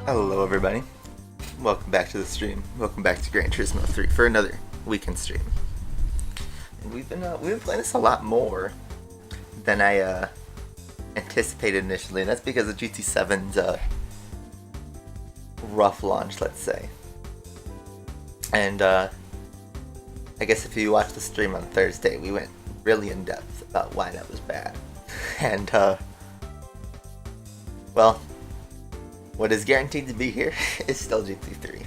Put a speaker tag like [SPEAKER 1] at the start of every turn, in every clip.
[SPEAKER 1] Hello everybody, welcome back to the stream. Welcome back to Gran Turismo 3 for another weekend stream. And we've been playing this a lot more than I anticipated initially, and that's because of GT7's rough launch, let's say. And I guess if you watched the stream on Thursday, we went really in depth about why that was bad. And well, what is guaranteed to be here is still GT3.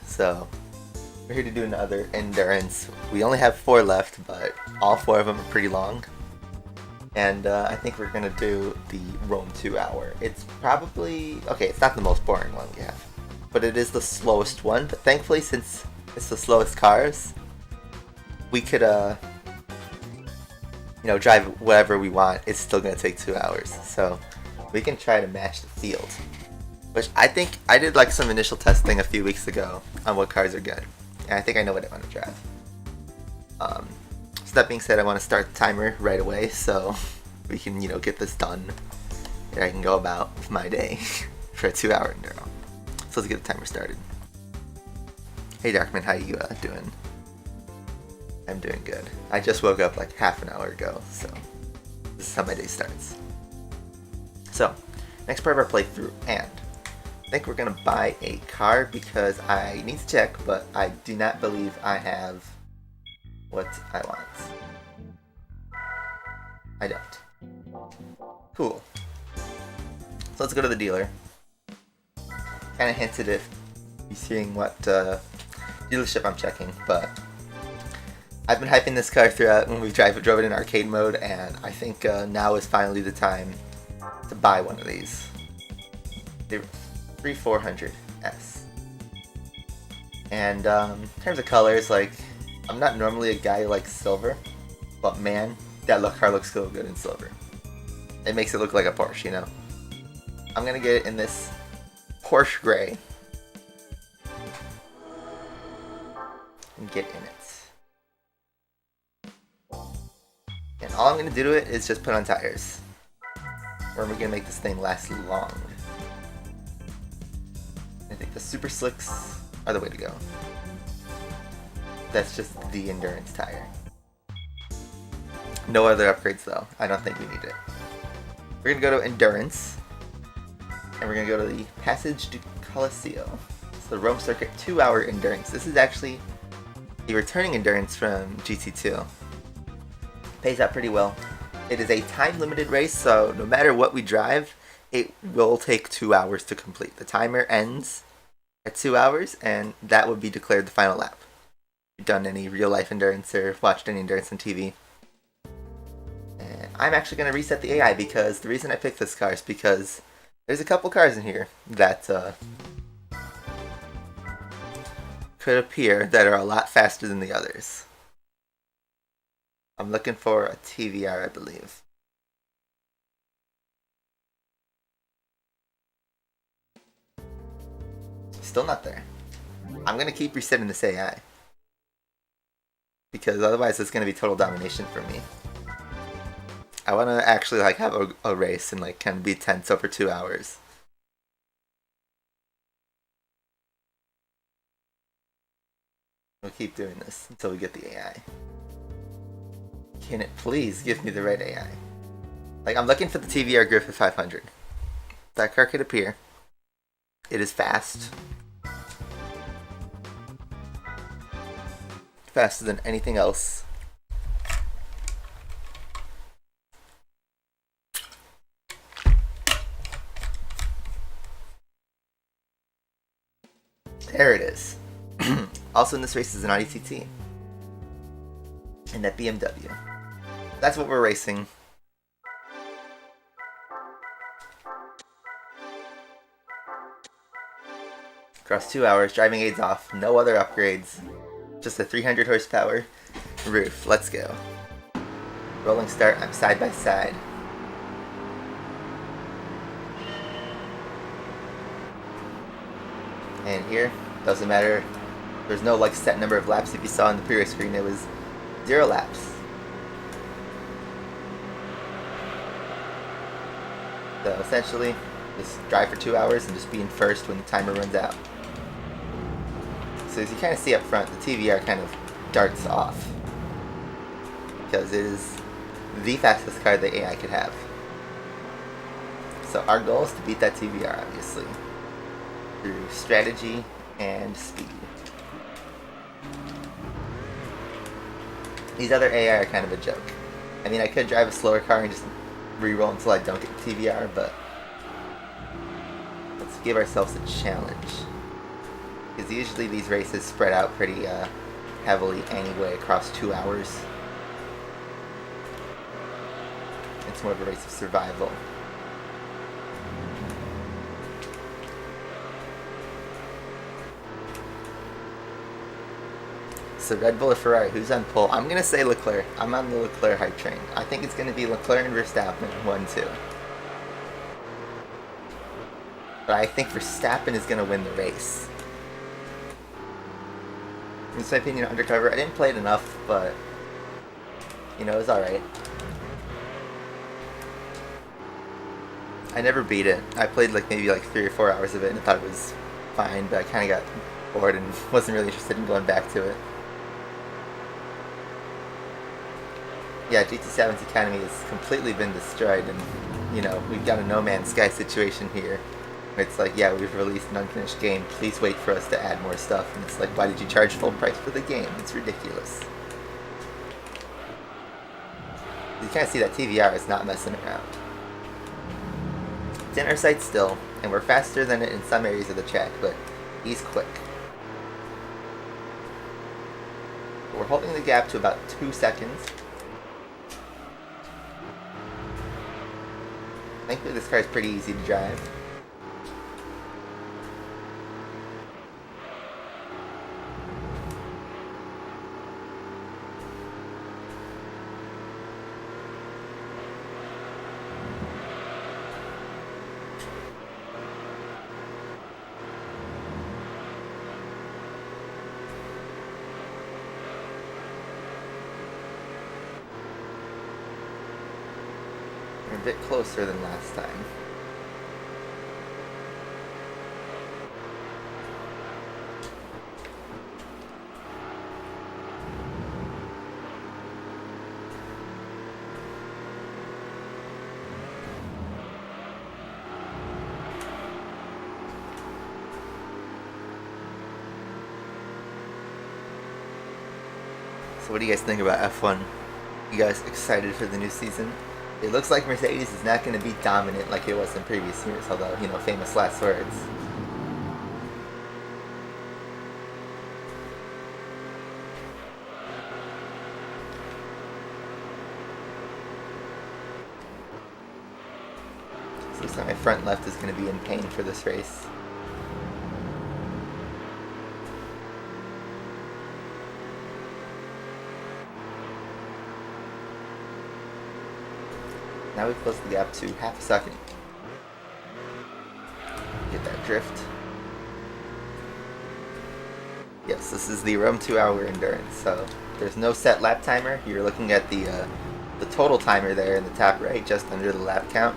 [SPEAKER 1] So, we're here to do another endurance. We only have 4 left, but all 4 of them are pretty long. And I think we're going to do the Rome 2 hour. It's probably, okay, it's not the most boring one we have, but it is the slowest one. But thankfully, since it's the slowest cars, we could, drive whatever we want. It's still going to take 2 hours. So, we can try to match the field, which I think I did like some initial testing a few weeks ago on what cars are good, and I think I know what I want to drive. So that being said, I want to start the timer right away so we can get this done and I can go about with my day for a 2-hour enduro. So let's get the timer started. Hey Darkman, how you doing? I'm doing good. I just woke up like half an hour ago, so this is how my day starts. So, next part of our playthrough, and I think we're going to buy a car because I need to check, but I do not believe I have what I want. I don't. Cool. So let's go to the dealer. Kind of hinted if you're seeing what dealership I'm checking, but I've been hyping this car throughout when we drove it in arcade mode, and I think now is finally the time to buy one of these. The 3400S. And in terms of colors, like, I'm not normally a guy who likes silver, but man, that car looks so good in silver. It makes it look like a Porsche, you know? I'm gonna get it in this Porsche gray and get in it. And all I'm gonna do to it is just put on tires. Or we're gonna make this thing last long. I think the super slicks are the way to go. That's just the endurance tire. No other upgrades though. I don't think we need it. We're gonna go to endurance, and we're gonna go to the Passage du Coliseo. It's the Rome Circuit 2-hour endurance. This is actually the returning endurance from GT2. Pays out pretty well. It is a time-limited race, so no matter what we drive, it will take 2 hours to complete. The timer ends at 2 hours, and that would be declared the final lap. If you've done any real-life endurance or watched any endurance on TV. And I'm actually going to reset the AI because the reason I picked this car is because there's a couple cars in here that could appear that are a lot faster than the others. I'm looking for a TVR, I believe. Still not there. I'm gonna keep resetting this AI, because otherwise it's gonna be total domination for me. I wanna actually like have a race and like kind of be tense over 2 hours. We'll keep doing this until we get the AI. Can it please give me the right AI? Like, I'm looking for the TVR Griffith 500. That car could appear. It is fast. Faster than anything else. There it is. Also in this race is an Audi TT. And that BMW. That's what we're racing. Across 2 hours, driving aids off, no other upgrades. Just a 300 horsepower roof. Let's go. Rolling start, I'm side by side. And here, doesn't matter. There's no like set number of laps. If you saw on the previous screen, it was 0 laps. So essentially, Just drive for 2 hours and just be in first when the timer runs out. So as you kind of see up front, the TVR kind of darts off. Because it is the fastest car the AI could have. So our goal is to beat that TVR, obviously. Through strategy and speed. These other AI are kind of a joke. I mean, I could drive a slower car and just re-roll until I don't get the TVR, but let's give ourselves a challenge. Because usually these races spread out pretty heavily anyway across 2 hours. It's more of a race of survival. So Red Bull or Ferrari, who's on pole? I'm going to say Leclerc. I'm on the Leclerc hype train. I think it's going to be Leclerc and Verstappen, 1-2. But I think Verstappen is going to win the race. In my opinion, Undercover, I didn't play it enough, but, you know, it was alright. I never beat it. I played maybe 3 or 4 hours of it and I thought it was fine, but I kind of got bored and wasn't really interested in going back to it. Yeah, GT7's Academy has completely been destroyed, and, you know, we've got a No Man's Sky situation here. It's like, yeah, we've released an unfinished game, please wait for us to add more stuff. And it's like, why did you charge full price for the game? It's ridiculous. You kind of see that TVR is not messing around. It's in our sight still, and we're faster than it in some areas of the track, but he's quick. We're holding the gap to about 2 seconds. Thankfully this car is pretty easy to drive. A bit closer than last time. So what do you guys think about F1? You guys excited for the new season? It looks like Mercedes is not going to be dominant like it was in previous years, although, you know, famous last words. So looks like my front left is going to be in pain for this race. Now we've closed the gap to half a second. Get that drift. Yes, this is the Rome 2-hour endurance, so there's no set lap timer. You're looking at the total timer there in the top right, just under the lap count.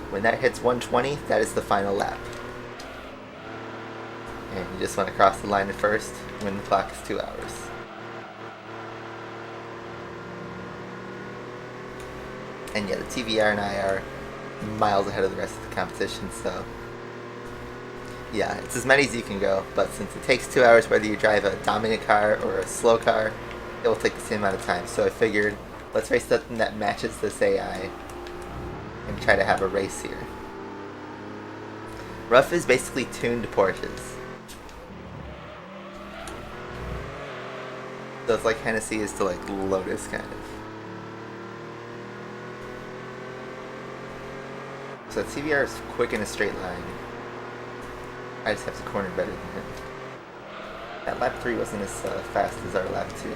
[SPEAKER 1] When that hits 120, that is the final lap. And you just want to cross the line at first when the clock is 2 hours. And yeah, the TVR and I are miles ahead of the rest of the competition, so yeah, it's as many as you can go, but since it takes 2 hours whether you drive a dominant car or a slow car, it will take the same amount of time. So I figured, let's race something that matches this AI and try to have a race here. Rough is basically tuned Porsches. So it's like Hennessy is to like Lotus, kind of. So TVR is quick in a straight line. I just have to corner better than him. That lap 3 wasn't as fast as our lap 2.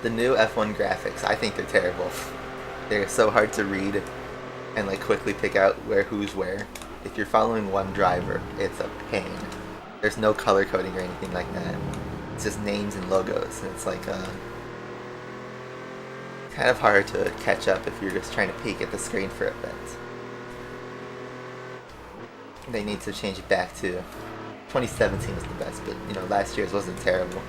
[SPEAKER 1] The new F1 graphics, I think they're terrible. They're so hard to read and like quickly pick out who's where. If you're following one driver, it's a pain. There's no color coding or anything like that. It's just names and logos, and it's like kind kind of hard to catch up if you're just trying to peek at the screen for events. They need to change it back to 2017 was the best, but you know, last year's wasn't terrible.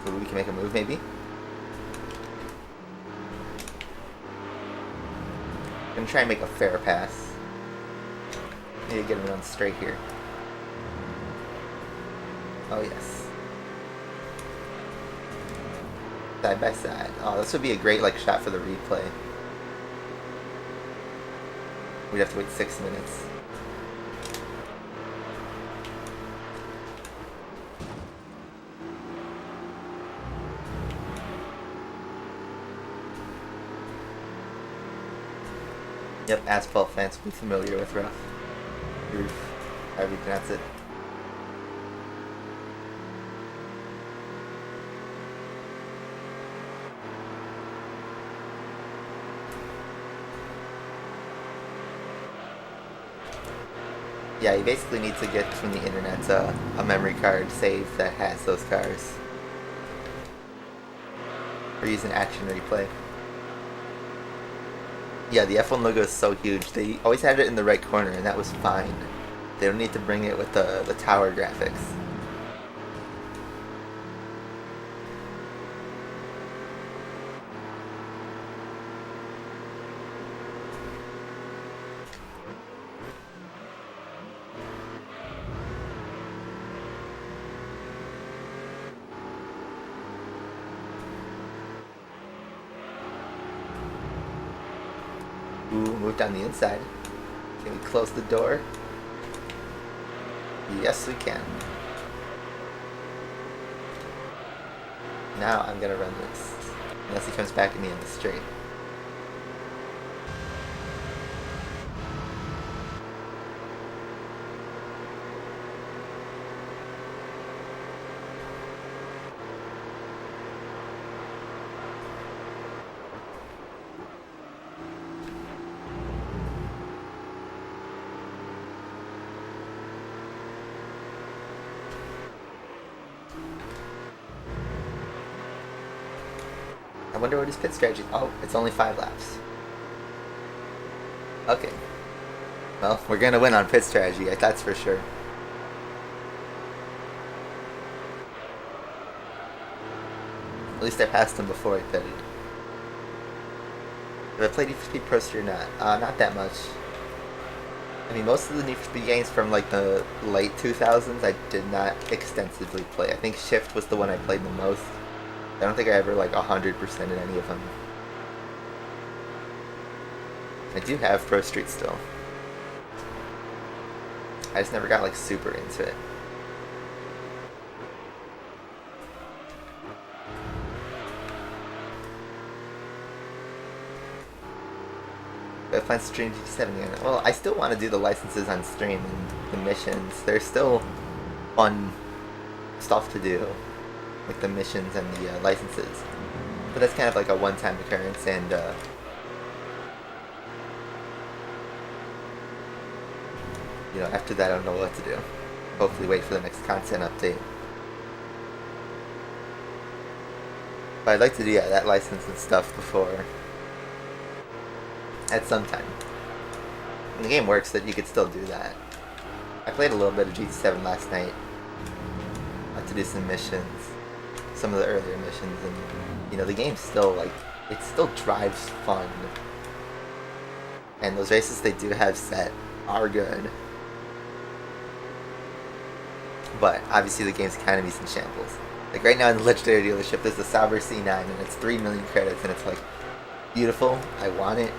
[SPEAKER 1] So we can make a move maybe? I'm gonna try and make a fair pass. Maybe get him on straight here. Oh yes. Side by side. Oh, this would be a great like shot for the replay. We'd have to wait 6 minutes. Yep, asphalt fans will be familiar with roof. However you pronounce it. Yeah, you basically need to get from the internet a memory card save that has those cars. Or use an action replay. Yeah, the F1 logo is so huge. They always had it in the right corner, and that was fine. They don't need to bring it with the tower graphics. Ooh, move down the inside. Can we close the door? Yes, we can. Now I'm gonna run this. Unless he comes back at me in the straight. I wonder what his pit strategy. Oh, it's only 5 laps. Okay. Well, we're gonna win on pit strategy, that's for sure. At least I passed him before I pitted. Have I played Need for Speed Pro Street or not? Not that much. I mean, most of the Need for Speed games from like the late 2000s I did not extensively play. I think Shift was the one I played the most. I don't think I ever like 100% in any of them. I do have Pro Street still. I just never got like super into it. I plan to stream GT7 again. Well, I still want to do the licenses on stream and the missions. There's still fun stuff to do. Like the missions and the licenses, but that's kind of like a one-time occurrence, and you know, after that I don't know what to do. Hopefully wait for the next content update. But I'd like to do that license and stuff before, at some time. And the game works that you could still do that. I played a little bit of GT7 last night. To do some missions. Some of the earlier missions, and you know, the game still like it still drives fun, and those races they do have set are good, but obviously the game's economy's in shambles. Like right now in the Legendary dealership there's the Sauber C9 and it's 3 million credits, and it's like beautiful, I want it,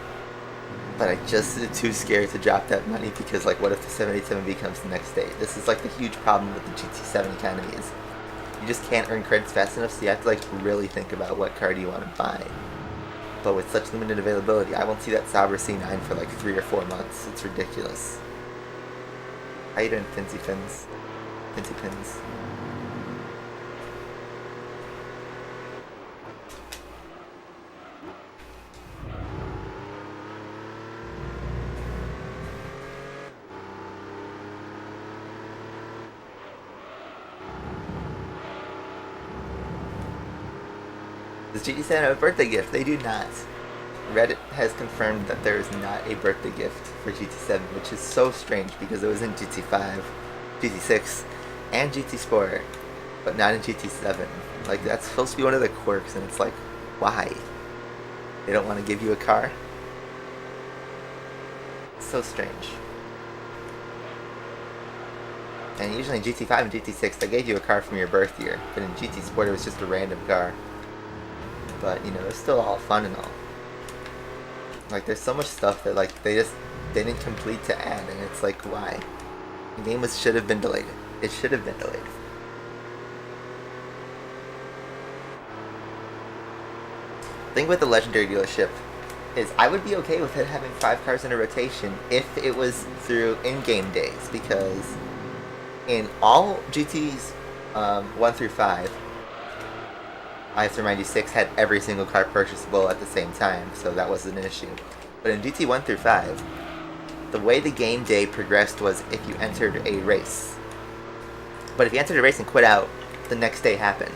[SPEAKER 1] but I just am too scared to drop that money, because like what if the 787B comes the next day? This is like the huge problem with the GT7 economy, is you just can't earn credits fast enough, so you have to like really think about what car do you want to buy. But with such limited availability, I won't see that Sauber C9 for like 3 or 4 months. It's ridiculous. How you doing, Finsy Fins? Finsy Pins. Does GT7 have a birthday gift? They do not. Reddit has confirmed that there is not a birthday gift for GT7, which is so strange because it was in GT5, GT6, and GT Sport, but not in GT7. Like, that's supposed to be one of the quirks, and it's like, why? They don't want to give you a car? It's so strange. And usually in GT5 and GT6, they gave you a car from your birth year, but in GT Sport it was just a random car. But, you know, it's still all fun and all. Like, there's so much stuff that, like, they just didn't complete to add, and it's like, why? The game should have been delayed. It should have been delayed. The thing with the Legendary dealership is I would be okay with it having 5 cars in a rotation if it was through in-game days, because in all GTs 1 through 5, I have to remind you, 6 had every single car purchasable at the same time, so that wasn't an issue. But in GT 1 through 5, the way the game day progressed was if you entered a race. But if you entered a race and quit out, the next day happened.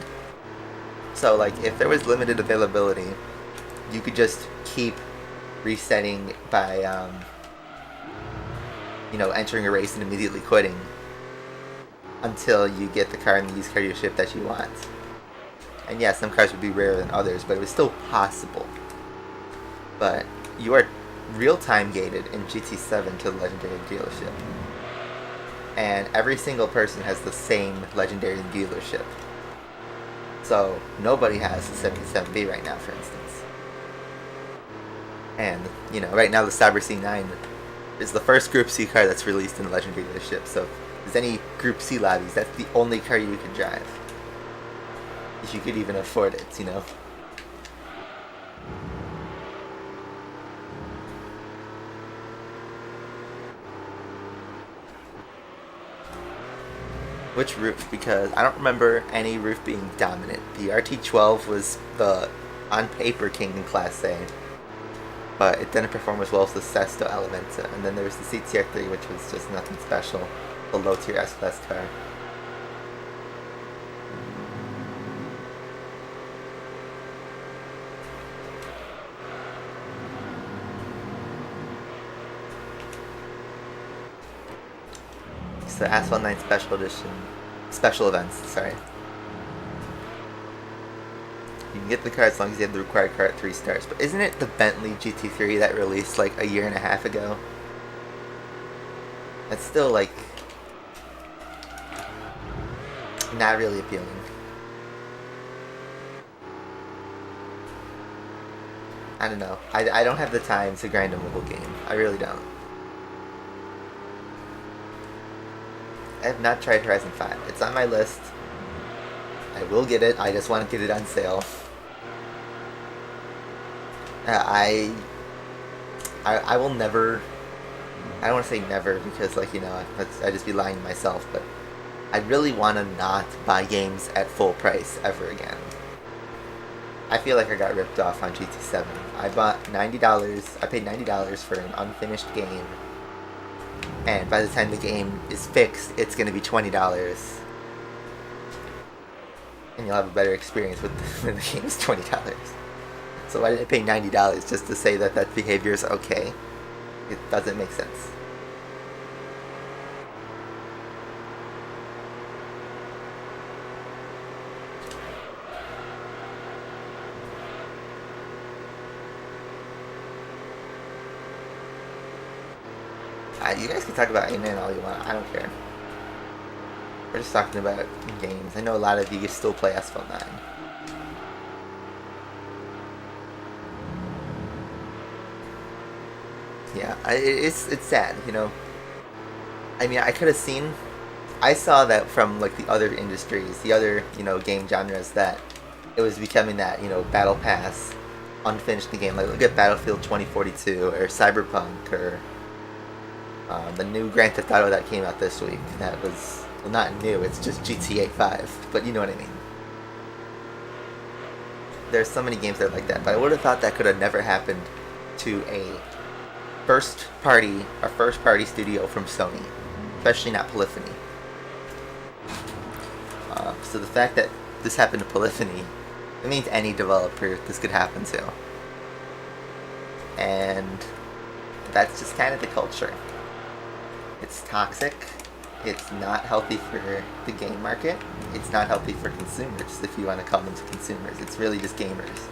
[SPEAKER 1] So, like, if there was limited availability, you could just keep resetting by, you know, entering a race and immediately quitting until you get the car in the used car dealership that you want. And yeah, some cars would be rarer than others, but it was still possible. But you are real-time gated in GT7 to the Legendary dealership. And every single person has the same Legendary dealership. So, nobody has the 77B right now, for instance. And, you know, right now the Cyber C9 is the first Group C car that's released in the Legendary dealership. So, if there's any Group C lobbies, that's the only car you can drive. If you could even afford it, you know. Which roof? Because I don't remember any roof being dominant. The RT12 was the, on paper, king in Class A. But it didn't perform as well as the Sesto Elementa. And then there was the CTR3, which was just nothing special. The low-tier S-Class car. It's the Asphalt 9 Special Edition. Special events, sorry. You can get the car as long as you have the required car at 3 stars. But isn't it the Bentley GT3 that released like a year and a half ago? That's still like not really appealing. I don't know. I don't have the time to grind a mobile game. I really don't. I have not tried Horizon 5. It's on my list. I will get it. I just want to get it on sale. I will never. I don't want to say never because, like, you know, I'd just be lying to myself. But I really want to not buy games at full price ever again. I feel like I got ripped off on GT7. I bought $90. I paid $90 for an unfinished game. And by the time the game is fixed, it's going to be $20. And you'll have a better experience with when the game is $20. So why did I pay $90 just to say that that behavior is okay? It doesn't make sense. You guys can talk about Amen all you want. I don't care. We're just talking about games. I know a lot of you still play Asphalt 9. Yeah, it's sad, you know. I mean, I could have seen. I saw that from like the other industries, the other, you know, game genres, that it was becoming that, you know, Battle Pass, unfinished game. Like, look at Battlefield 2042 or Cyberpunk or the new Grand Theft Auto that came out this week. That was, well, not new, it's just GTA 5, but you know what I mean. There's so many games that are like that, but I would have thought that could have never happened to a first party studio from Sony, especially not Polyphony. So the fact that this happened to Polyphony It means any developer this could happen to. And that's just kind of the culture. It's toxic. It's not healthy for the game market. It's not healthy for consumers, if you want to call them consumers. It's really just gamers.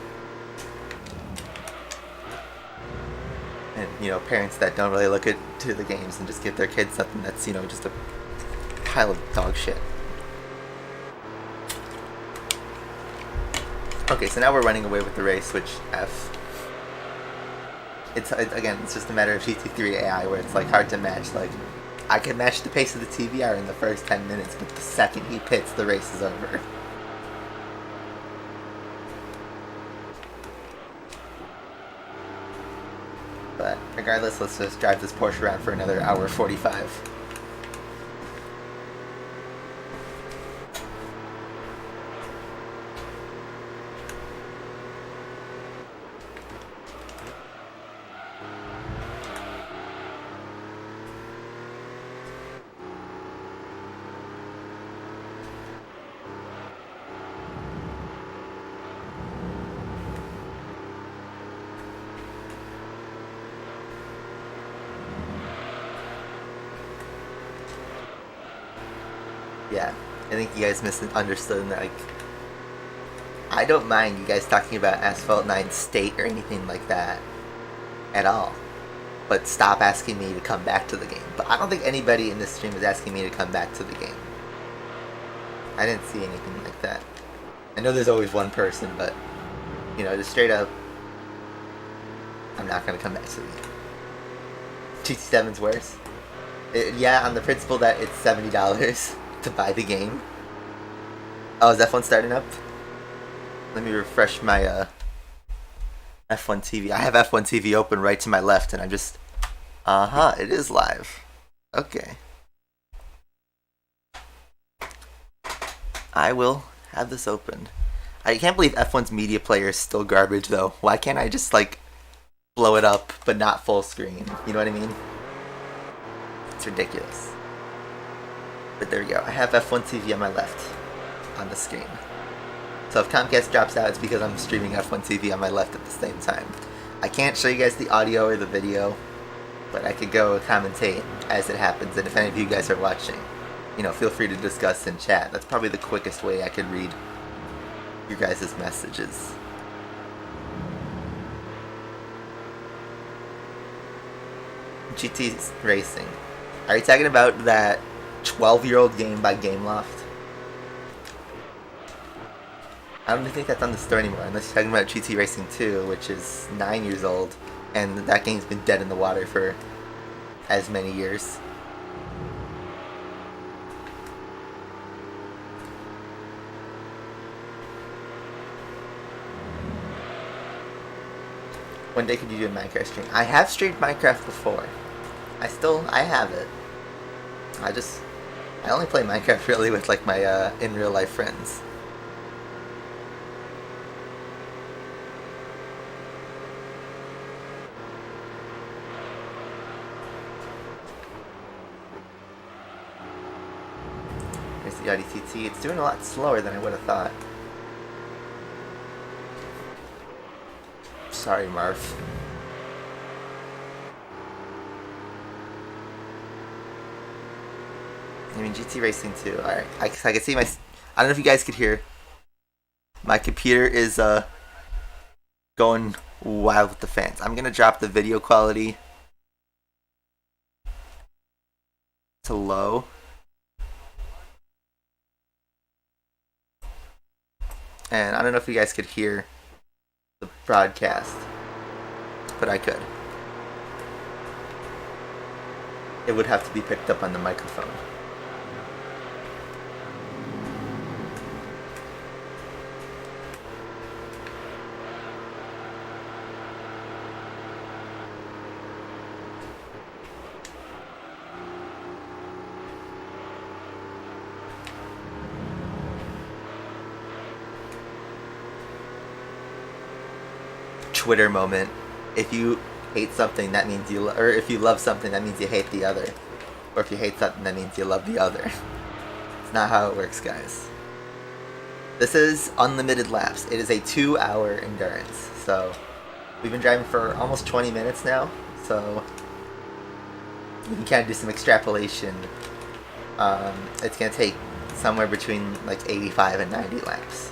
[SPEAKER 1] And, you know, parents that don't really look to the games and just give their kids something that's, you know, just a pile of dog shit. Okay, so now we're running away with the race, switch F. It's again, it's just a matter of GT3 AI where it's like hard to match. Like, I can match the pace of the TVR in the first 10 minutes, but the second he pits, the race is over. But regardless, let's just drive this Porsche around for another hour 45. Yeah, I think you guys misunderstood. Like, I don't mind you guys talking about Asphalt 9 State or anything like that at all. But stop asking me to come back to the game. But I don't think anybody in this stream is asking me to come back to the game. I didn't see anything like that. I know there's always one person, but, you know, just straight up, I'm not going to come back to the game. GT7's worse. Yeah, on the principle that it's $70 to buy the game. Oh, is F1 starting up? Let me refresh my F1 TV. I have F1 TV open right to my left, and I'm just... it is live. Okay. I will have this open. I can't believe F1's media player is still garbage, though. Why can't I just, like, blow it up, but not full screen? You know what I mean? It's ridiculous. But there we go. I have F1 TV on my left on the screen. So if Comcast drops out, it's because I'm streaming F1 TV on my left at the same time. I can't show you guys the audio or the video, but I could go commentate as it happens. And if any of you guys are watching, you know, feel free to discuss in chat. That's probably the quickest way I could read your guys' messages. GT Racing. Are you talking about that 12-year-old game by Gameloft? I don't think that's on the store anymore, unless you're talking about GT Racing 2, which is 9 years old, and that game's been dead in the water for as many years. One day could you do a Minecraft stream? I have streamed Minecraft before. I have it. I only play Minecraft really with like my in real life friends. Here's the Audi TT. It's doing a lot slower than I would have thought. Sorry, Marv. I mean, GT Racing 2. Alright, I can see my... I don't know if you guys could hear. My computer is going wild with the fans. I'm going to drop the video quality to low. And I don't know if you guys could hear the broadcast, but I could. It would have to be picked up on the microphone. Twitter moment. If you hate something, that means you or if you love something, that means you hate the other. Or if you hate something, that means you love the other. It's not how it works, guys. This is unlimited laps. It is a 2-hour endurance. So we've been driving for almost 20 minutes now. So you can kind of do some extrapolation. It's going to take somewhere between like 85 and 90 laps.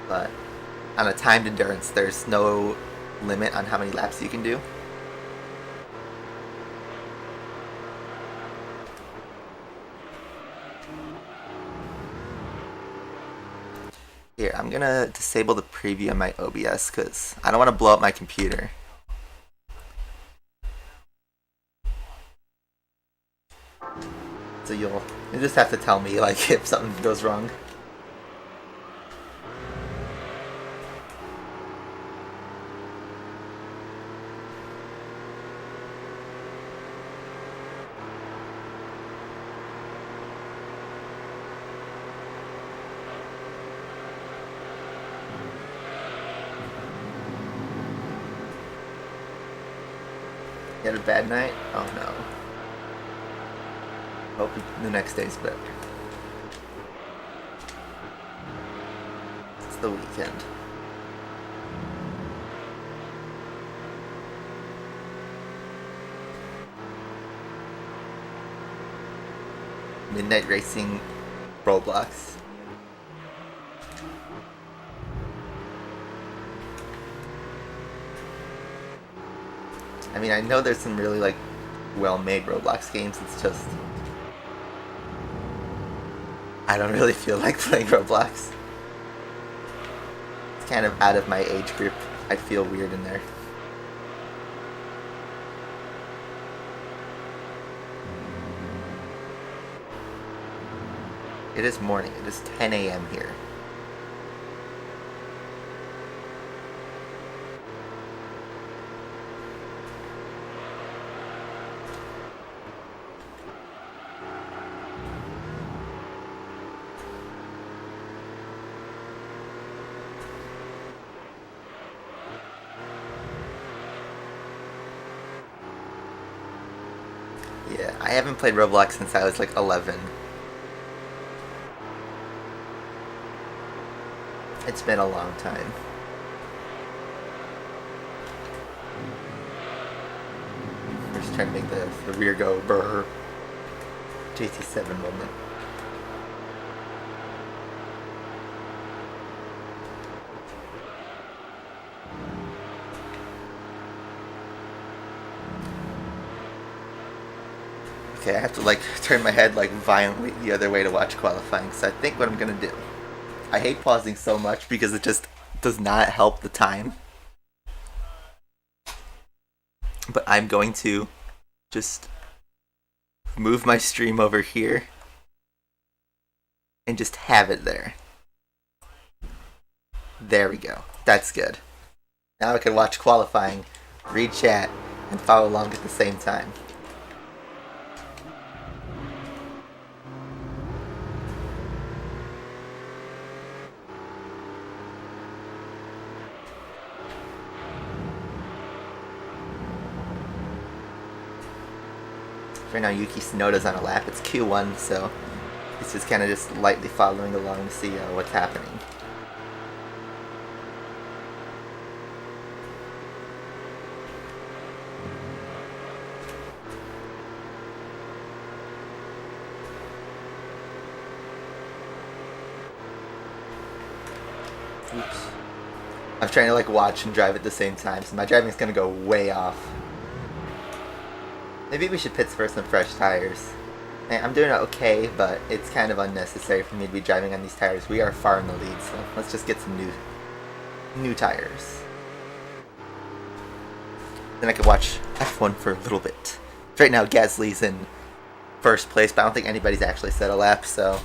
[SPEAKER 1] But on a timed endurance, there's no limit on how many laps you can do. Here, I'm gonna disable the preview on my OBS because I don't want to blow up my computer. So you'll just have to tell me like if something goes wrong. You had a bad night? Oh no. Hope the next day's better. It's the weekend. Midnight Racing Roblox. I mean, I know there's some really like well-made Roblox games. It's just I don't really feel like playing Roblox. It's kind of out of my age group. I feel weird in there. It is morning. It is 10 a.m. here. Yeah, I haven't played Roblox since I was like 11. It's been a long time. We're just trying to make the rear go brr. GT7 moment. Okay, I have to like turn my head like violently the other way to watch qualifying, so I think what I'm gonna do. I hate pausing so much because it just does not help the time. But I'm going to just move my stream over here and just have it there. There we go. That's good. Now I can watch qualifying, read chat, and follow along at the same time. Right now Yuki Tsunoda's on a lap. It's Q1, so it's just kind of just lightly following along to see what's happening. Oops. I'm trying to like watch and drive at the same time, so my driving's gonna go way off. Maybe we should pit for some fresh tires. I'm doing okay, but it's kind of unnecessary for me to be driving on these tires. We are far in the lead, so let's just get some new tires. Then I can watch F1 for a little bit. Right now, Gasly's in first place, but I don't think anybody's actually set a lap, so...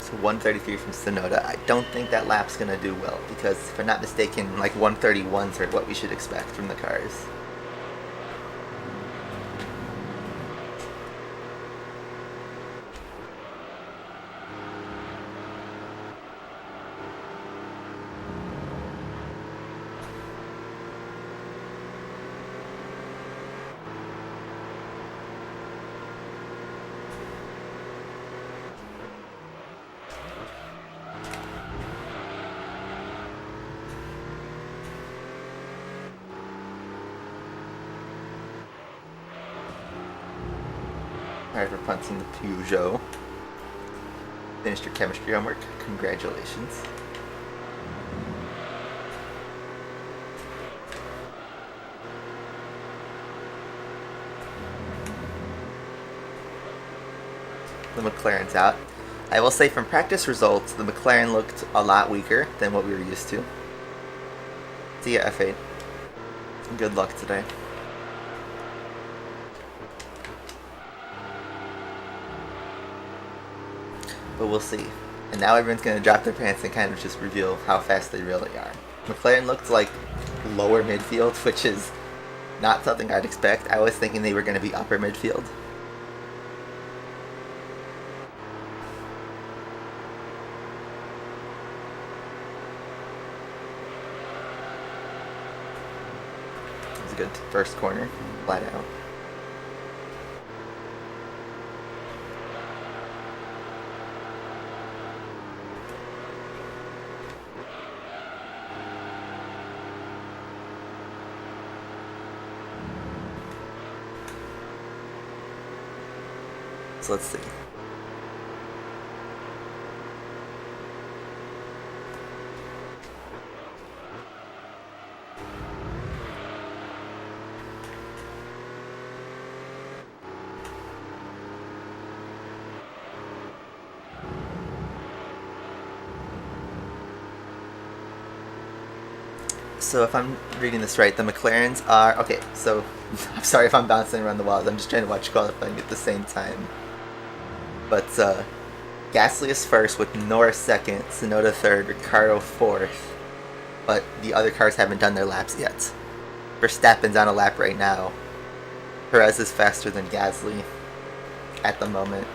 [SPEAKER 1] So 133 from Sonoda. I don't think that lap's gonna do well because if I'm not mistaken, like 131s are what we should expect from the cars. Alright, we're punting the Peugeot. Finished your chemistry homework. Congratulations. The McLaren's out. I will say from practice results, the McLaren looked a lot weaker than what we were used to. See ya, F8. Good luck today. But we'll see. And now everyone's going to drop their pants and kind of just reveal how fast they really are. McLaren looked like lower midfield, which is not something I'd expect. I was thinking they were going to be upper midfield. It was a good first corner, flat out. So let's see. So if I'm reading this right, the McLarens are... Okay, so I'm sorry if I'm bouncing around the walls. I'm just trying to watch qualifying at the same time. But Gasly is first with Norris second, Tsunoda third, Ricciardo fourth. But the other cars haven't done their laps yet. Verstappen's on a lap right now. Perez is faster than Gasly at the moment.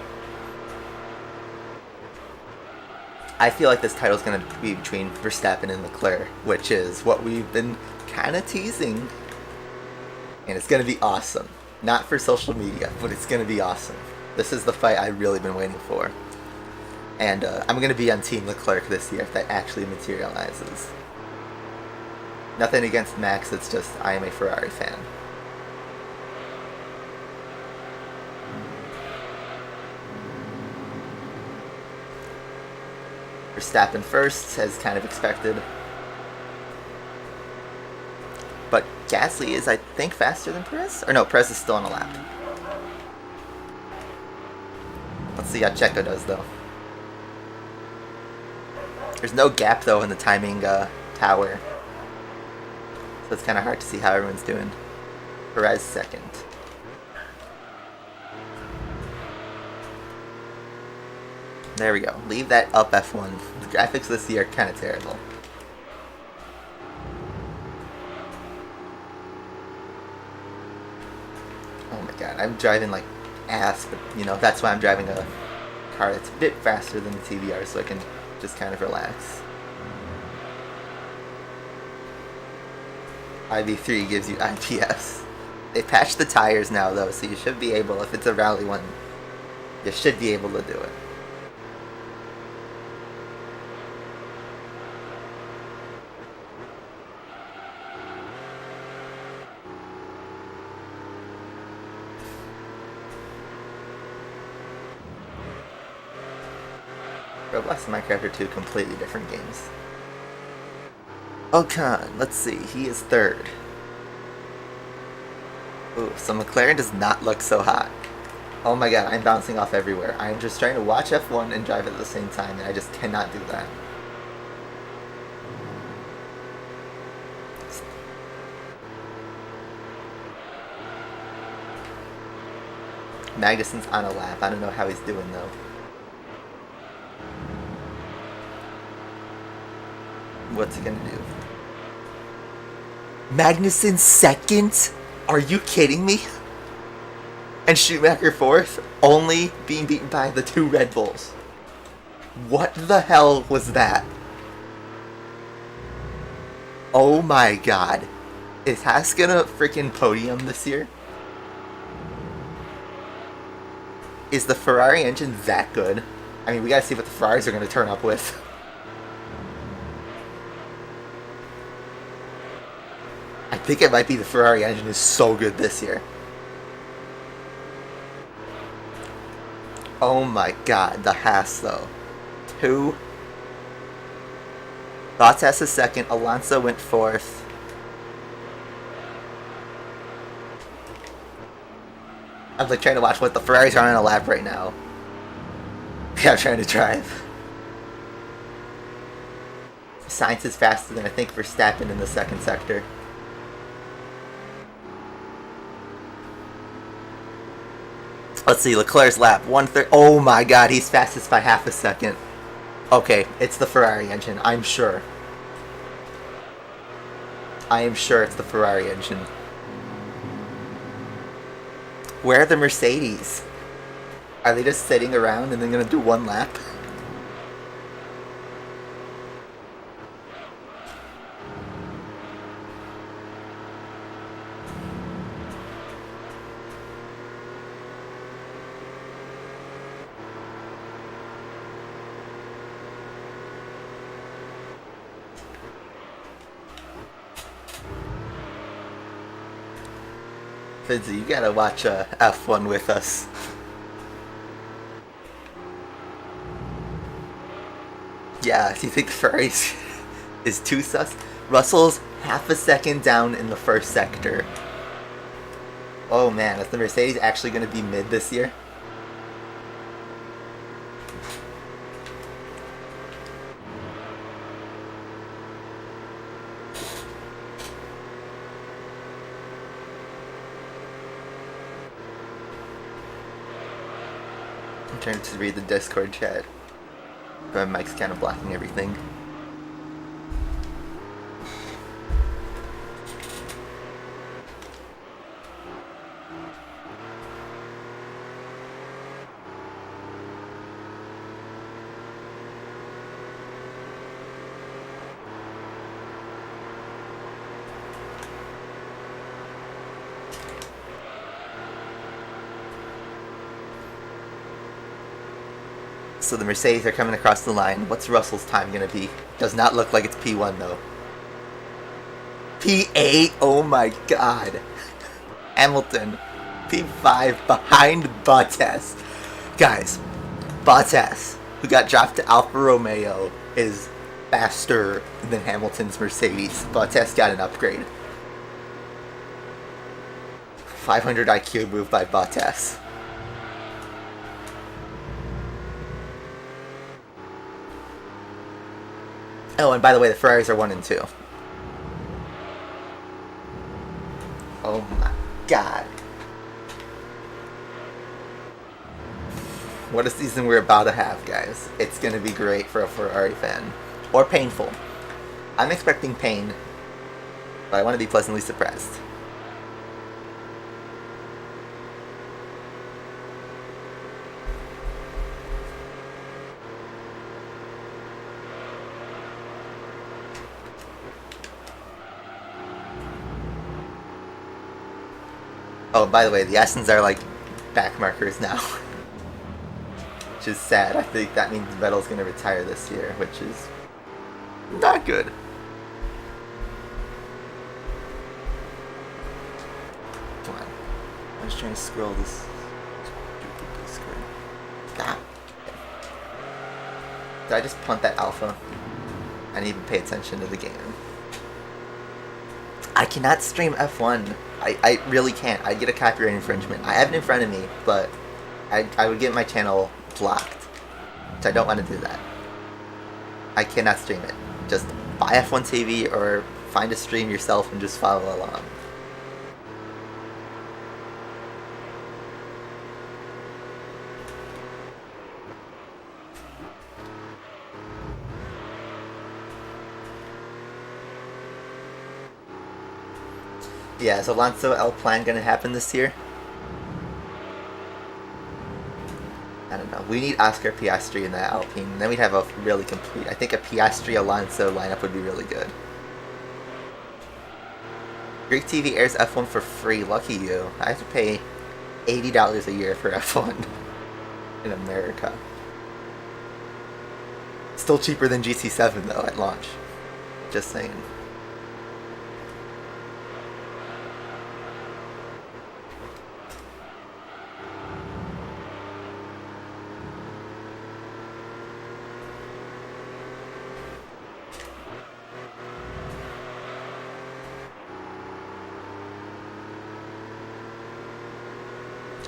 [SPEAKER 1] I feel like this title's going to be between Verstappen and Leclerc, which is what we've been kind of teasing. And it's going to be awesome. Not for social media, but it's going to be awesome. This is the fight I've really been waiting for. And I'm going to be on Team Leclerc this year if that actually materializes. Nothing against Max, it's just I am a Ferrari fan. Verstappen first, as kind of expected. But Gasly is, I think, faster than Perez? Or no, Perez is still on a lap. Let's see how Checo does, though. There's no gap, though, in the timing tower. So it's kind of hard to see how everyone's doing. Perez second. There we go. Leave that up F1. The graphics this year are kind of terrible. Oh my god, I'm driving like ass, but you know, that's why I'm driving a car that's a bit faster than the TVR, so I can just kind of relax. IV3 gives you IPS. They patched the tires now though, so you should be able, if it's a rally one, you should be able to do it. Roblox and Minecraft are two completely different games. Ocon, let's see, he is third. Ooh, so McLaren does not look so hot. Oh my god, I'm bouncing off everywhere. I'm just trying to watch F1 and drive at the same time, and I just cannot do that. Magnussen's on a lap. I don't know how he's doing though. what's it gonna do? Magnussen second? Are you kidding me? And Schumacher fourth, only being beaten by the 2 Red Bulls. What the hell was that? Oh my god. Is Haas gonna freaking podium this year? Is the Ferrari engine that good? I mean, we gotta see what the Ferraris are gonna turn up with. I think it might be the Ferrari engine is so good this year. Oh my god, the Haas though. 2. Bottas is second, Alonso went 4th. I'm like trying to watch what the Ferraris are on a lap right now. Yeah, I'm trying to drive. Sainz is faster than I think Verstappen in the second sector. Let's see, Leclerc's lap, 1/3. Oh my god, he's fastest by half a second. Okay, it's the Ferrari engine, I'm sure. I am sure it's the Ferrari engine. Where are the Mercedes? Are they just sitting around and then gonna do 1 lap? Fidzy, you gotta watch F1 with us. Yeah, do you think the Ferrari is too sus? Russell's half a second down in the first sector. Oh man, is the Mercedes actually gonna be mid this year? I'm trying to read the Discord chat. My mic's kind of blocking everything. So the Mercedes are coming across the line. What's Russell's time gonna be? Does not look like it's P1 though. P8? Oh my god. Hamilton. P5 behind Bottas. Guys, Bottas, who got dropped to Alfa Romeo, is faster than Hamilton's Mercedes. Bottas got an upgrade. 500 IQ move by Bottas. Oh, and by the way, the Ferraris are 1 and 2. Oh my god. What a season we're about to have, guys. It's going to be great for a Ferrari fan. Or painful. I'm expecting pain, but I want to be pleasantly surprised. Oh, by the way, the Astons are like back markers now. Which is sad. I think that means Vettel's going to retire this year, which is not good. Come on. I'm just trying to scroll this stupid Discord. Ah. Did I just punt that alpha? I need to pay attention to the game. I cannot stream F1. I really can't. I'd get a copyright infringement. I have it in front of me, but I would get my channel blocked. So I don't want to do that. I cannot stream it. Just buy F1 TV or find a stream yourself and just follow along. Yeah, is Alonso Alpine gonna happen this year? I don't know. We need Oscar Piastri in that Alpine. Then we'd have a really complete. I think a Piastri Alonso lineup would be really good. Greek TV airs F1 for free. Lucky you. I have to pay $80 a year for F1 in America. Still cheaper than GT7 though at launch. Just saying.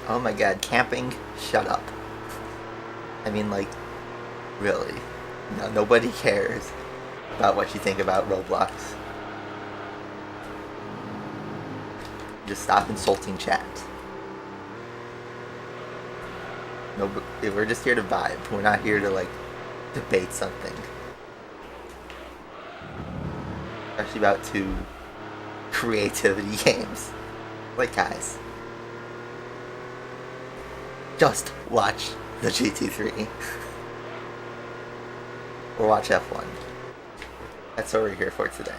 [SPEAKER 1] Oh my god, camping? Shut up. I mean, like, really. No, nobody cares about what you think about Roblox. Just stop insulting chat. No, we're just here to vibe. We're not here to, like, debate something. Especially about two creativity games. Like, guys. Just watch the GT3. Or watch F1. That's what we're here for today.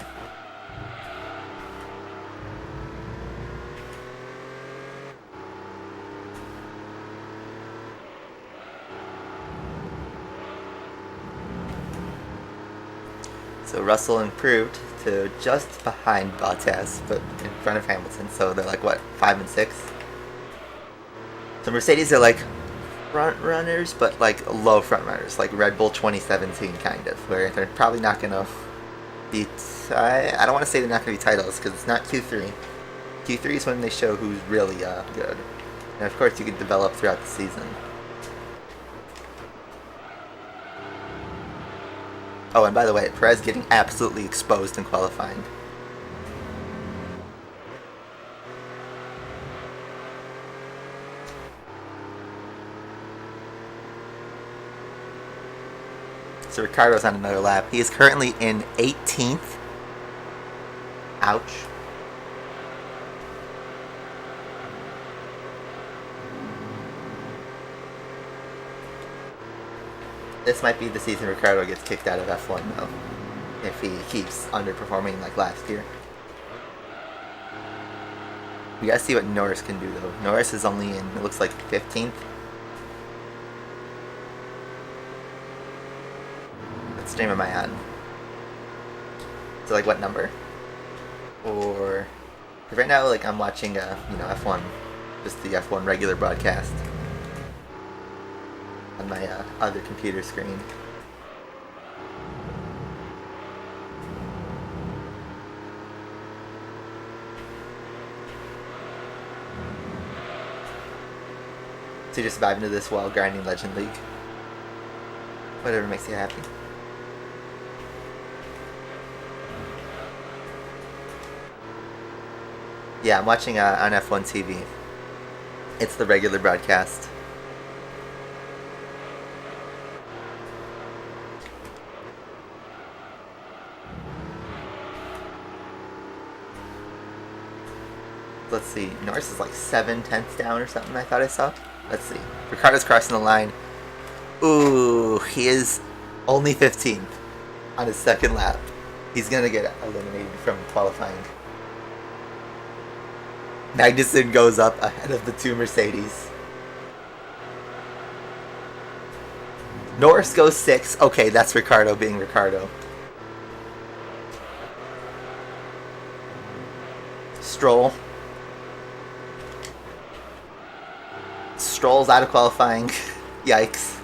[SPEAKER 1] So Russell improved to just behind Bottas, but in front of Hamilton. So they're like, what, 5 and 6? So Mercedes are like front runners, but like low front runners, like Red Bull 2017 kind of, where they're probably not gonna be. I don't want to say they're not gonna be titles because it's not Q3. Q3 is when they show who's really good, and of course you can develop throughout the season. Oh, and by the way, Perez getting absolutely exposed in qualifying. So Ricardo's on another lap. He is currently in 18th. Ouch. This might be the season Ricardo gets kicked out of F1 though, if he keeps underperforming like last year. We gotta see what Norris can do though. Norris is only in, it looks like 15th. What stream am I on? So like what number? Or, cause right now like I'm watching F1, just the F1 regular broadcast on my other computer screen. So you just vibe into this while grinding Legend League. Whatever makes you happy. Yeah, I'm watching on F1 TV. It's the regular broadcast. Let's see, Norris is like 7/10 down or something, I thought I saw. Let's see. Ricardo's crossing the line. Ooh, he is only 15th on his second lap. He's gonna get eliminated from qualifying. Magnussen goes up ahead of the two Mercedes. Norris goes 6th. Okay, that's Ricardo being Ricardo. Stroll's out of qualifying. Yikes.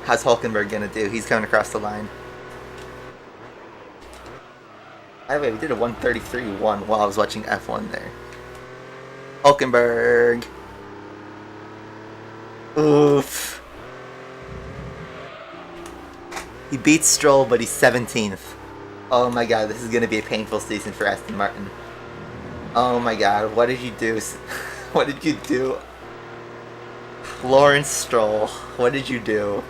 [SPEAKER 1] How's Hulkenberg gonna do? He's coming across the line. By the way, we did a 133-1 while I was watching F1 there. Hulkenberg. Oof. He beats Stroll, but he's 17th. Oh my god, this is going to be a painful season for Aston Martin. Oh my god, what did you do? What did you do? Lawrence Stroll, what did you do?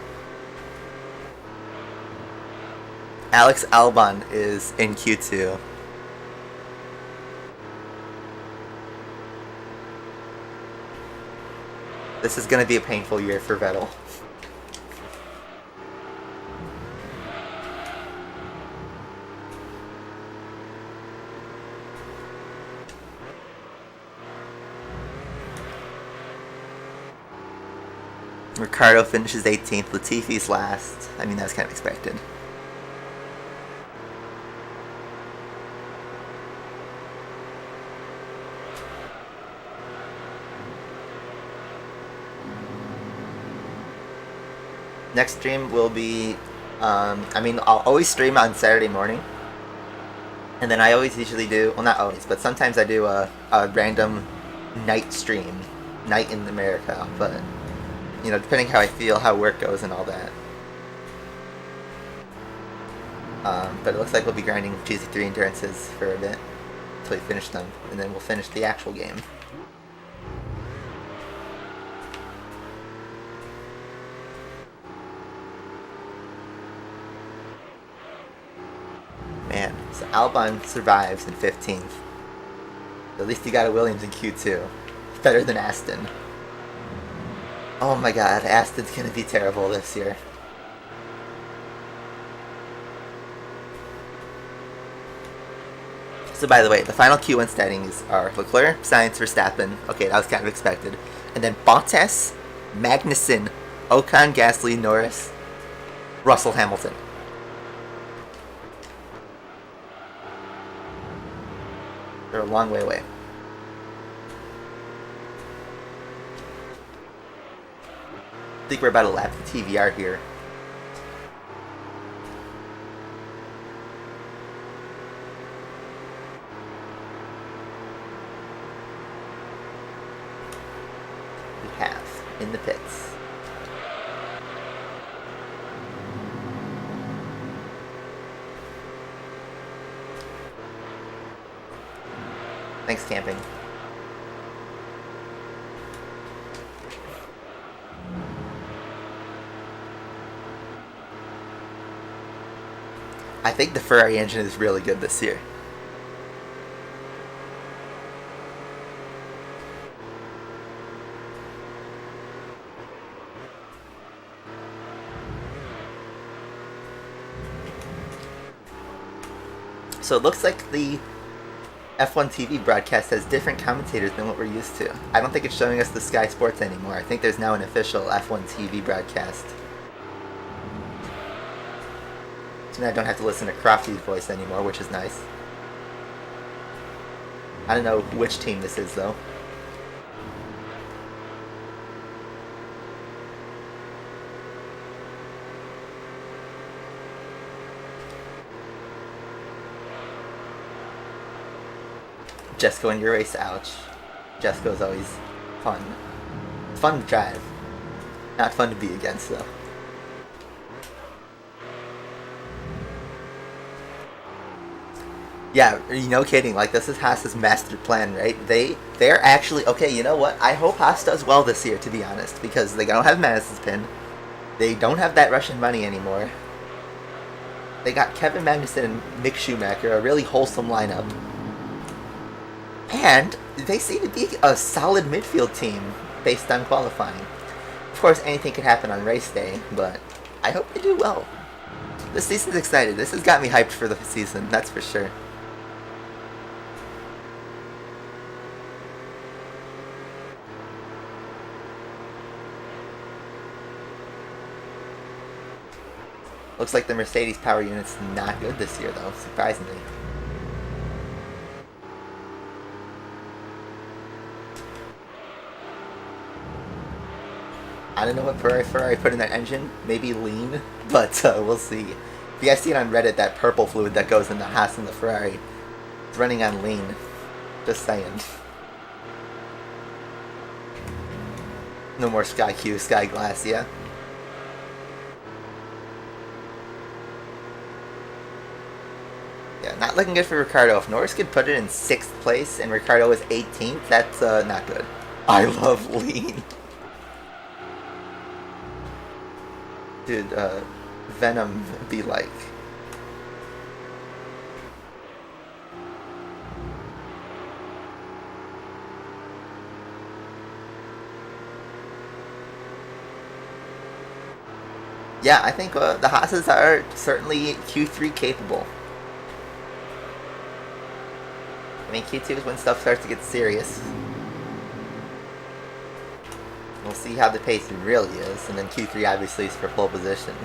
[SPEAKER 1] Alex Albon is in Q2. This is going to be a painful year for Vettel. Ricardo finishes 18th, Latifi's last. I mean, that was kind of expected. Next stream will be, I mean, I'll always stream on Saturday morning. And then I always usually do, well not always, but sometimes I do a random night stream. Night in America, but, you know, depending how I feel, how work goes and all that. But it looks like we'll be grinding GT3 endurances for a bit, until we finish them, and then we'll finish the actual game. Man, so Albon survives in 15th. At least he got a Williams in Q2. Better than Aston. Oh my god, Aston's gonna be terrible this year. So by the way, the final Q1 standings are Leclerc, Sainz, Verstappen. Okay, that was kind of expected. And then Bottas, Magnussen, Ocon, Gasly, Norris, Russell, Hamilton. They're a long way away. I think we're about to lap the TVR here. We have in the pits. Thanks, camping. I think the Ferrari engine is really good this year. So it looks like the F1 TV broadcast has different commentators than what we're used to. I don't think it's showing us the Sky Sports anymore. I think there's now an official F1 TV broadcast. So now I don't have to listen to Crofty's voice anymore, which is nice. I don't know which team this is, though. Jesco in your race, ouch. Jesco's always fun. It's fun to drive. Not fun to be against, though. Yeah, no kidding. Like, this is Haas's master plan, right? They're actually... Okay, you know what? I hope Haas does well this year, to be honest. Because they don't have Mazepin. They don't have that Russian money anymore. They got Kevin Magnussen and Mick Schumacher, a really wholesome lineup. And they seem to be a solid midfield team based on qualifying. Of course, anything could happen on race day, but I hope they do well. This season's excited. This has got me hyped for the season, that's for sure. Looks like the Mercedes power unit's not good this year, though, surprisingly. I don't know what Ferrari put in that engine. Maybe lean, but we'll see. If you guys see it on Reddit, that purple fluid that goes in the Haas and the Ferrari, it's running on lean. Just saying. No more Sky Q, Sky Glass, yeah? Yeah, not looking good for Ricardo. If Norris could put it in 6th place and Ricardo is 18th, that's not good. I love lean. Dude, Venom be like, Yeah, I think the Haas's are certainly Q3 capable. I mean, Q2 is when stuff starts to get serious. We'll see how the pace really is, and then Q3 obviously is for pole position.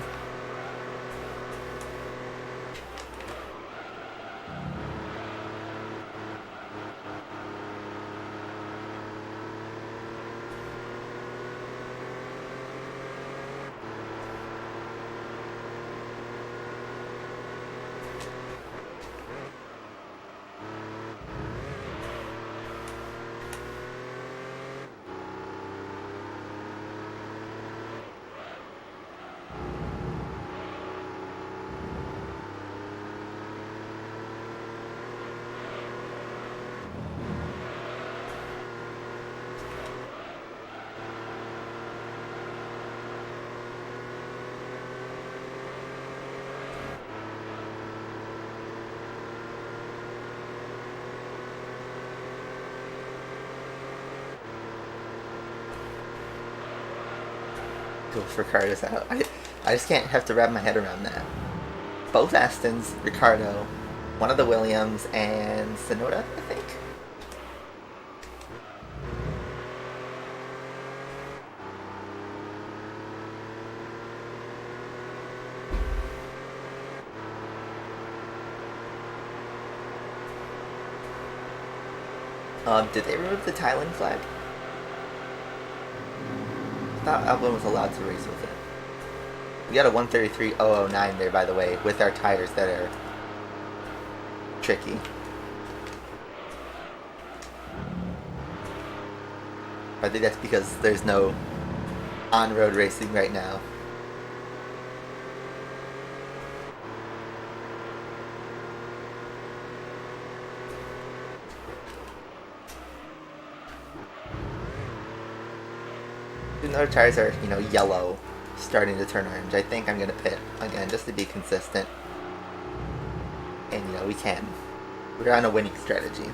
[SPEAKER 1] If Ricardo's out. I just can't have to wrap my head around that. Both Astons, Ricardo, one of the Williams, and Sonoda, I think. Did they remove the Thailand flag? I thought Albon was allowed to race with it. We got a 133.009 there, by the way, with our tires that are tricky. I think that's because there's no on-road racing right now. Even though our tires are, yellow, starting to turn orange, I think I'm going to pit again just to be consistent. And, we can. We're on a winning strategy.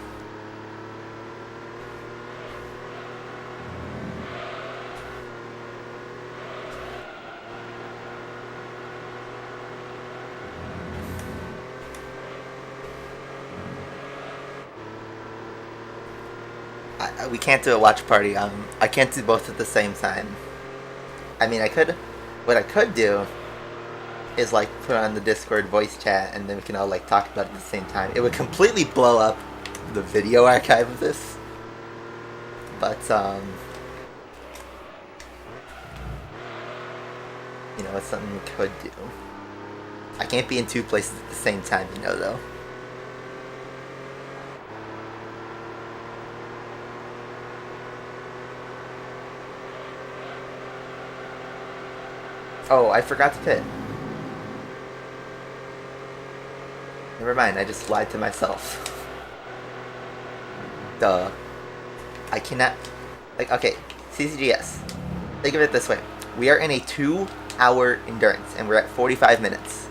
[SPEAKER 1] We can't do a watch party. I can't do both at the same time. I mean, I could. What I could do is put on the Discord voice chat, and then we can all talk about it at the same time. It would completely blow up the video archive of this. But it's something we could do. I can't be in two places at the same time, though. Oh, I forgot to pit. Never mind, I just lied to myself. Duh. I cannot... okay, CCGS. Think of it this way. We are in a 2-hour endurance, and we're at 45 minutes.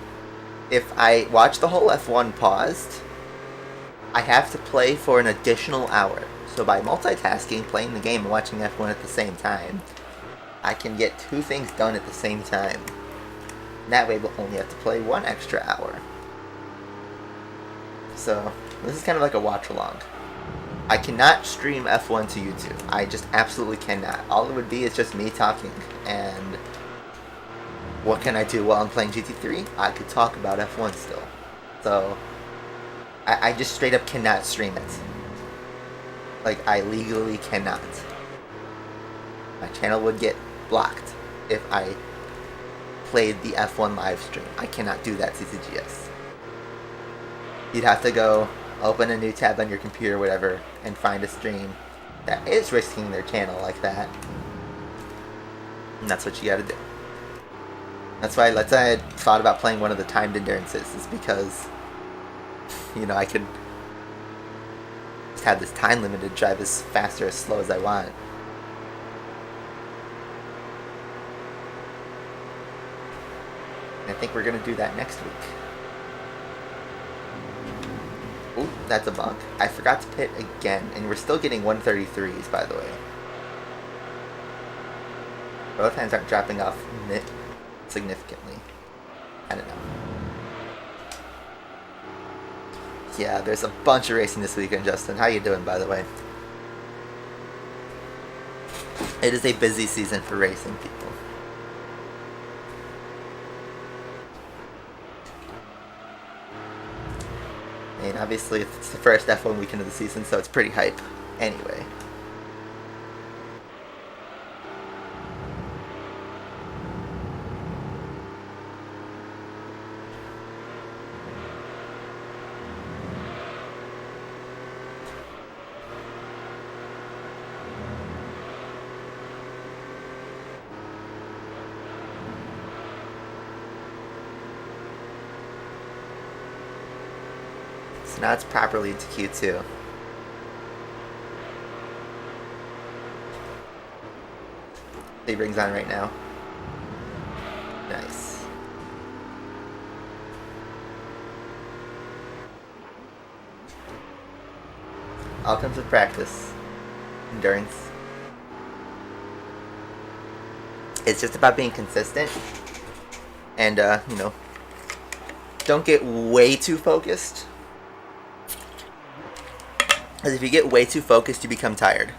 [SPEAKER 1] If I watch the whole F1 paused, I have to play for an additional hour. So by multitasking, playing the game and watching F1 at the same time, I can get 2 things done at the same time. That way we'll only have to play 1 extra hour. So, this is kind of like a watch-along. I cannot stream F1 to YouTube. I just absolutely cannot. All it would be is just me talking. And what can I do while I'm playing GT3? I could talk about F1 still. So, I just straight up cannot stream it. I legally cannot. My channel would get blocked if I played the F1 live stream. I cannot do that, CCGS. You'd have to go open a new tab on your computer, whatever, and find a stream that is risking their channel like that. And that's what you gotta do. That's why I had thought about playing one of the timed endurances, is because, I could just have this time limit to drive as fast or as slow as I want. I think we're going to do that next week. Ooh, that's a bug. I forgot to pit again, and we're still getting 133s, by the way. Both hands aren't dropping off significantly. I don't know. Yeah, there's a bunch of racing this weekend, Justin. How you doing, by the way? It is a busy season for racing, people. I mean, obviously, it's the first F1 weekend of the season, so it's pretty hype. Anyway. So now it's properly into Q2. The ring's on right now. Nice. All comes with practice. Endurance. It's just about being consistent. And, you know, don't get way too focused. Because if you get way too focused, you become tired.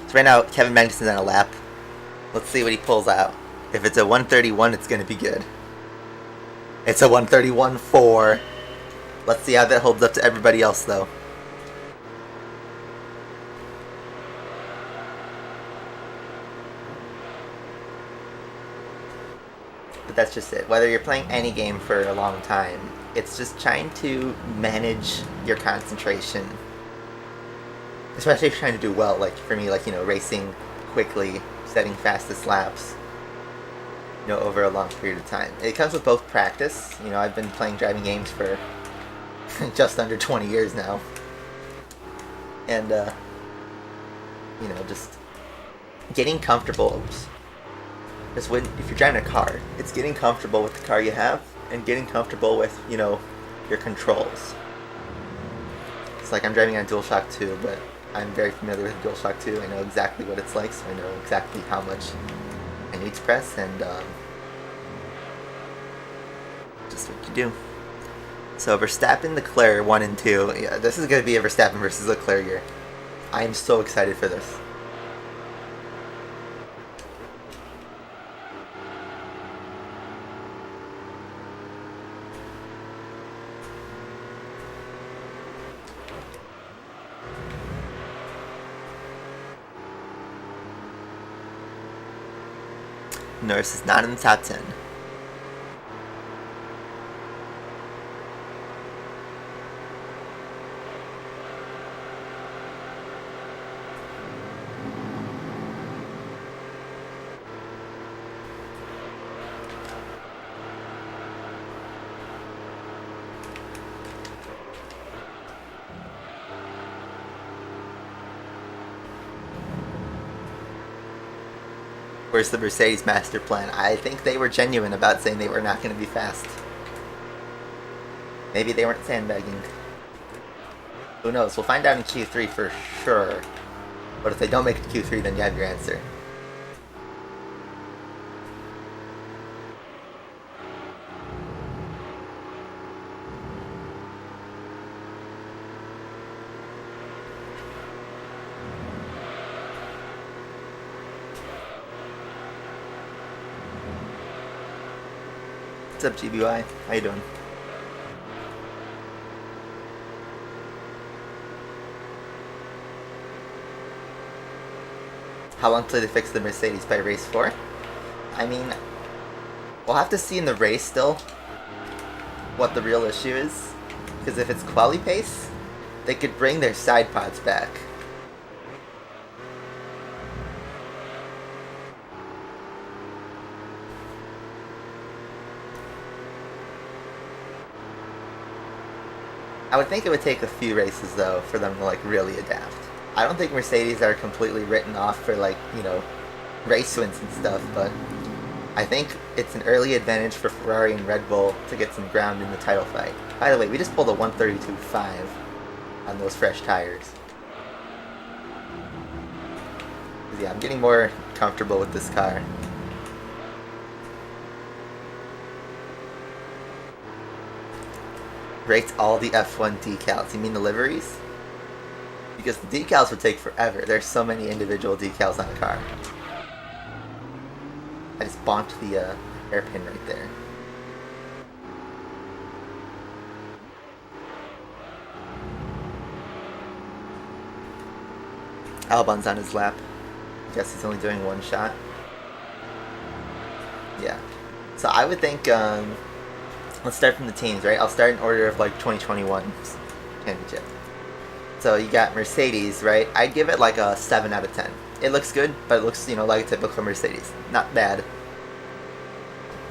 [SPEAKER 1] So right now, Kevin Magnussen's on a lap. Let's see what he pulls out. If it's a 131, it's going to be good. It's a 131.4. Let's see how that holds up to everybody else, though. But that's just it. Whether you're playing any game for a long time, it's just trying to manage your concentration. Especially if you're trying to do well, like for me, like, you know, racing quickly, setting fastest laps, you know, over a long period of time. It comes with both practice. You know, I've been playing driving games for just under 20 years now. And, you know, just getting comfortable. Just when, if you're driving a car, it's getting comfortable with the car you have and getting comfortable with, you know, your controls. It's like I'm driving on DualShock 2, but I'm very familiar with DualShock 2. I know exactly what it's like, so I know exactly how much I need to press, and just what you do. So Verstappen, Leclerc, 1 and 2. Yeah, this is going to be a Verstappen versus Leclerc year. I am so excited for this. Norris is not in the top 10. Where's the Mercedes master plan? I think they were genuine about saying they were not going to be fast. Maybe they weren't sandbagging. Who knows? We'll find out in Q3 for sure. But if they don't make it to Q3, then you have your answer. What's up, GBY? How you doing? How long till they fix the Mercedes by race 4? I mean, we'll have to see in the race still what the real issue is. Because if it's quali pace, they could bring their side pods back. I would think it would take a few races, though, for them to, like, really adapt. I don't think Mercedes are completely written off for, like, you know, race wins and stuff, but I think it's an early advantage for Ferrari and Red Bull to get some ground in the title fight. By the way, we just pulled a 132.5 on those fresh tires. Yeah, I'm getting more comfortable with this car. Rates all the F1 decals. You mean the liveries? Because the decals would take forever. There's so many individual decals on a car. I just bonked the hairpin right there. Albon's on his lap. I guess he's only doing one shot. Yeah. So I would think, let's start from the teams, right? I'll start in order of like 2021 championship. So you got Mercedes, right? I'd give it like a 7 out of 10. It looks good, but it looks, like a typical Mercedes. Not bad.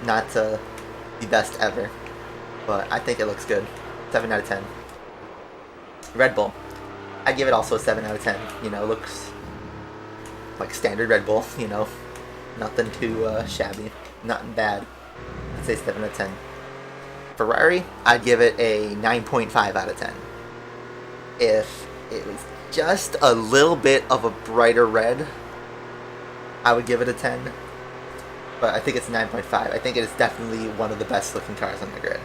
[SPEAKER 1] Not the best ever, but I think it looks good. 7 out of 10. Red Bull. I'd give it also a 7 out of 10. Looks like standard Red Bull, Nothing too shabby. Nothing bad. I'd say 7 out of 10. Ferrari, I'd give it a 9.5 out of 10. If it was just a little bit of a brighter red, I would give it a 10. But I think it's 9.5. I think it is definitely one of the best looking cars on the grid.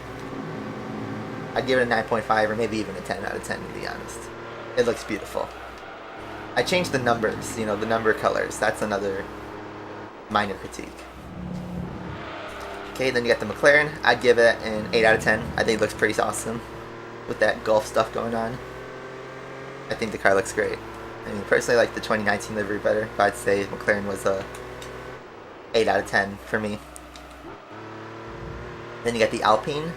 [SPEAKER 1] I'd give it a 9.5 or maybe even a 10 out of 10 to be honest. It looks beautiful. I changed the numbers, the number colors. That's another minor critique. Okay, then you got the McLaren. I'd give it an 8 out of 10. I think it looks pretty awesome with that Gulf stuff going on. I think the car looks great. I mean, personally, I like the 2019 livery better, but I'd say McLaren was a 8 out of 10 for me. Then you got the Alpine.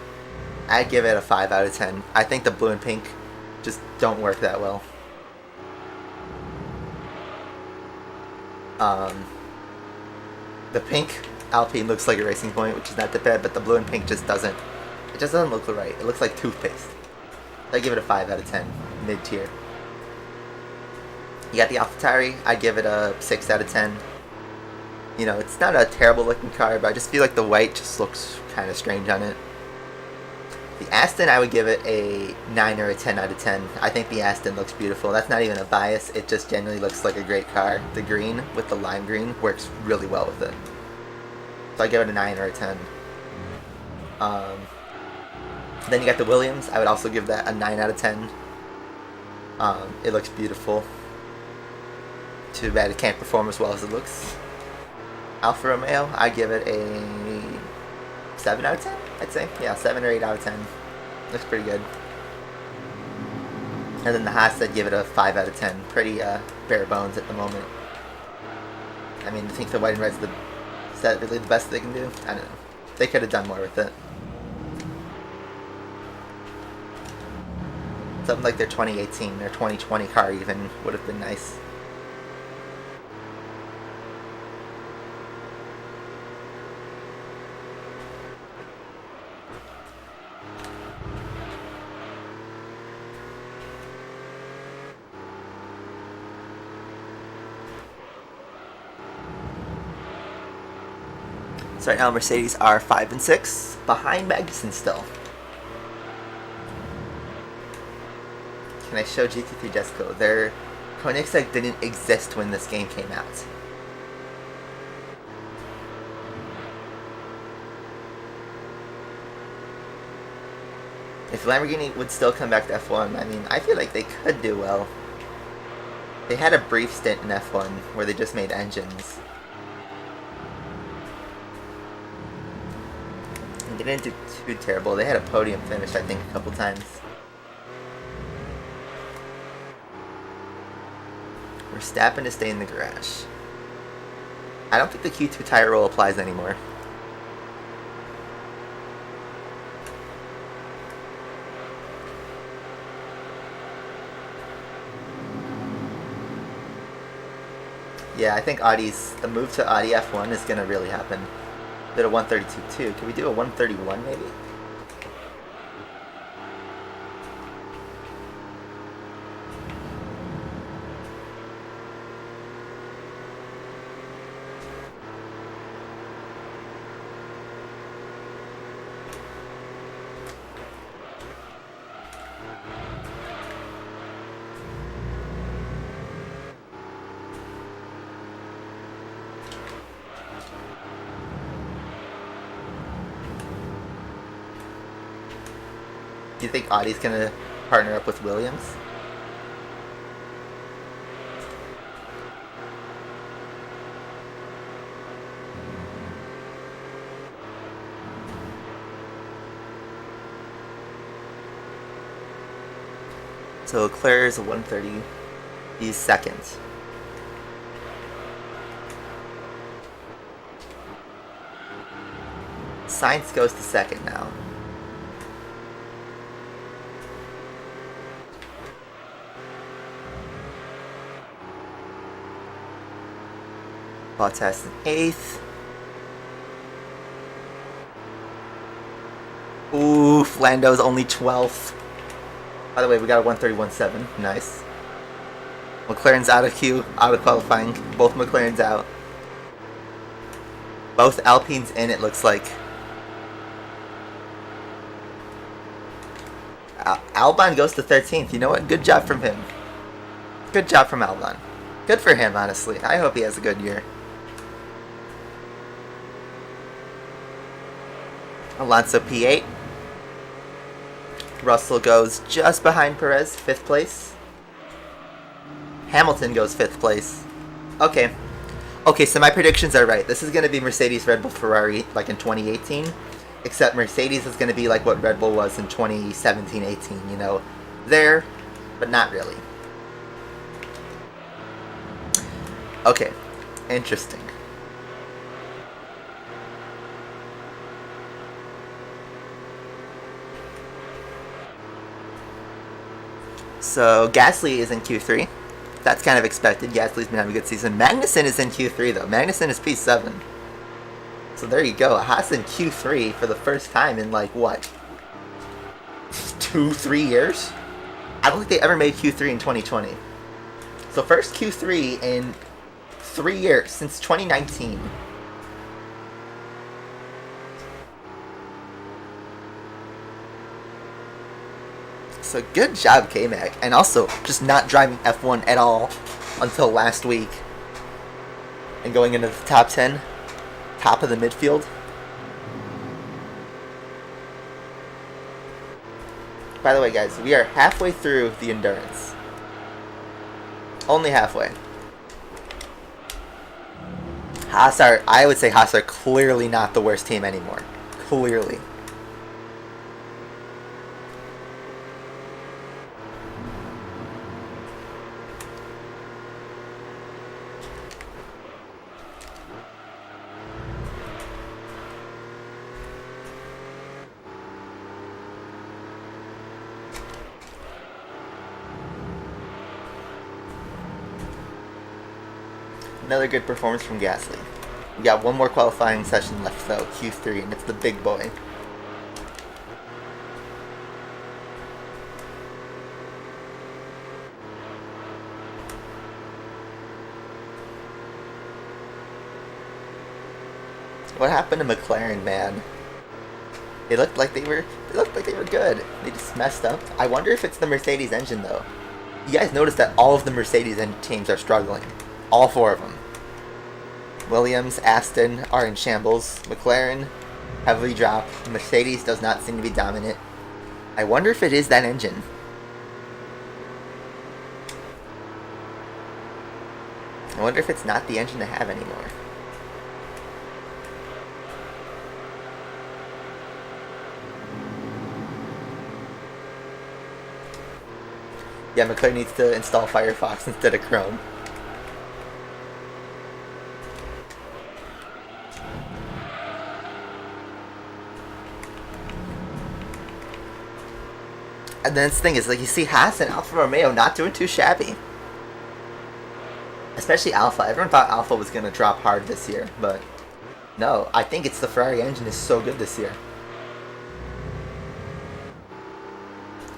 [SPEAKER 1] I'd give it a 5 out of 10. I think the blue and pink just don't work that well. The pink Alpine looks like a Racing Point, which is not that bad, but the blue and pink just doesn't. It just doesn't look right. It looks like toothpaste. I give it a 5 out of 10, mid tier. You got the AlphaTauri. I'd give it a 6 out of 10. It's not a terrible looking car, but I just feel like the white just looks kind of strange on it. The Aston, I would give it a 9 or a 10 out of 10. I think the Aston looks beautiful. That's not even a bias. It just genuinely looks like a great car. The green with the lime green works really well with it. So I give it a 9 or a 10. Then you got the Williams. I would also give that a 9 out of 10. It looks beautiful. Too bad it can't perform as well as it looks. Alfa Romeo, I give it a 7 out of 10, I'd say. Yeah, 7 or 8 out of 10. Looks pretty good. And then the Haas, I'd give it a 5 out of 10. Pretty bare bones at the moment. I mean, I think the white and red's is that really the best they can do? I don't know. They could have done more with it. Something like their 2018 or 2020 car even would have been nice. So right now Mercedes are 5 and 6, behind Magnussen still. Can I show GT3 Desco? Their Koenigsegg didn't exist when this game came out. If Lamborghini would still come back to F1, I mean, I feel like they could do well. They had a brief stint in F1 where they just made engines. They didn't do too terrible. They had a podium finish, I think, a couple times. Verstappen to stay in the garage. I don't think the Q2 tire roll applies anymore. Yeah, I think the move to Audi F1 is going to really happen. Did a 132 too. Can we do a 131 maybe? Do you think Audi's gonna partner up with Williams? So Leclerc is a 130. He's second. Sainz goes to second now. Bottas in 8th. Ooh, Lando's only 12th. By the way, we got a 131.7. Nice. McLaren's out of queue, out of qualifying. Both McLaren's out. Both Alpines in, it looks like. Albon goes to 13th. You know what? Good job from him. Good job from Albon. Good for him, honestly. I hope he has a good year. Alonso P8. Russell goes just behind Perez, 5th place. Hamilton goes 5th place. Okay. Okay, so my predictions are right. This is going to be Mercedes, Red Bull, Ferrari, like in 2018. Except Mercedes is going to be like what Red Bull was in 2017-18, you know. There, but not really. Okay. Interesting. So Gasly is in Q3. That's kind of expected. Gasly's been having a good season. Magnussen is in Q3 though. Magnussen is P7. So there you go. Haas in Q3 for the first time in like what? 2-3 years? I don't think they ever made Q3 in 2020. So first Q3 in 3 years since 2019. So good job, K-Mag. And also, just not driving F1 at all until last week. And going into the top 10. Top of the midfield. By the way, guys, we are halfway through the endurance. Only halfway. Haas are, I would say Haas are clearly not the worst team anymore. Clearly. Another good performance from Gasly. We got one more qualifying session left though, Q3, and it's the big boy. What happened to McLaren, man? They looked like they were good. They just messed up. I wonder if it's the Mercedes engine though. You guys notice that all of the Mercedes teams are struggling. All 4 of them. Williams, Aston are in shambles. McLaren heavily dropped. Mercedes does not seem to be dominant. I wonder if it is that engine. I wonder if it's not the engine to have anymore. Yeah, McLaren needs to install Firefox instead of Chrome. And then the thing is, like, you see Haas and Alfa Romeo not doing too shabby. Especially Alfa. Everyone thought Alfa was going to drop hard this year, but no. I think it's the Ferrari engine is so good this year.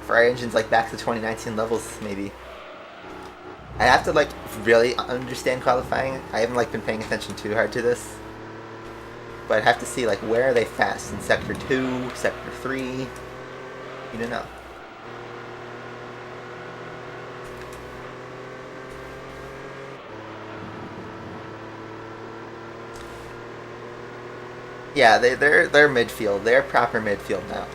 [SPEAKER 1] Ferrari engine's like back to 2019 levels, maybe. I have to like really understand qualifying. I haven't like been paying attention too hard to this. But I'd have to see like where are they fast in Sector 2, Sector 3. You don't know. Yeah, they're midfield. They're proper midfield now.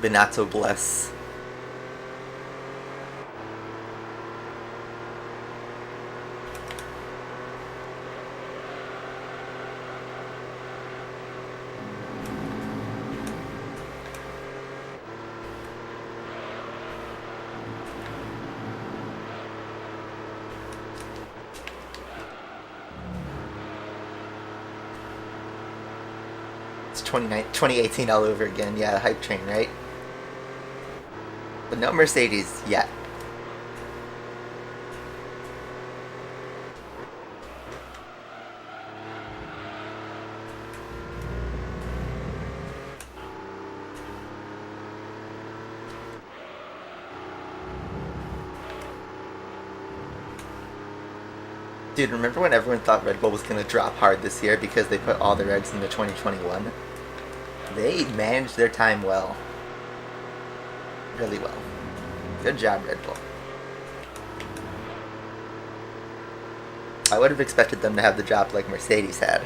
[SPEAKER 1] Benato bless. It's 2018 all over again. Yeah, hype train, right? But no Mercedes yet. Dude, remember when everyone thought Red Bull was going to drop hard this year because they put all their eggs into 2021? They managed their time well. Really well. Good job, Red Bull. I would have expected them to have the drop like Mercedes had.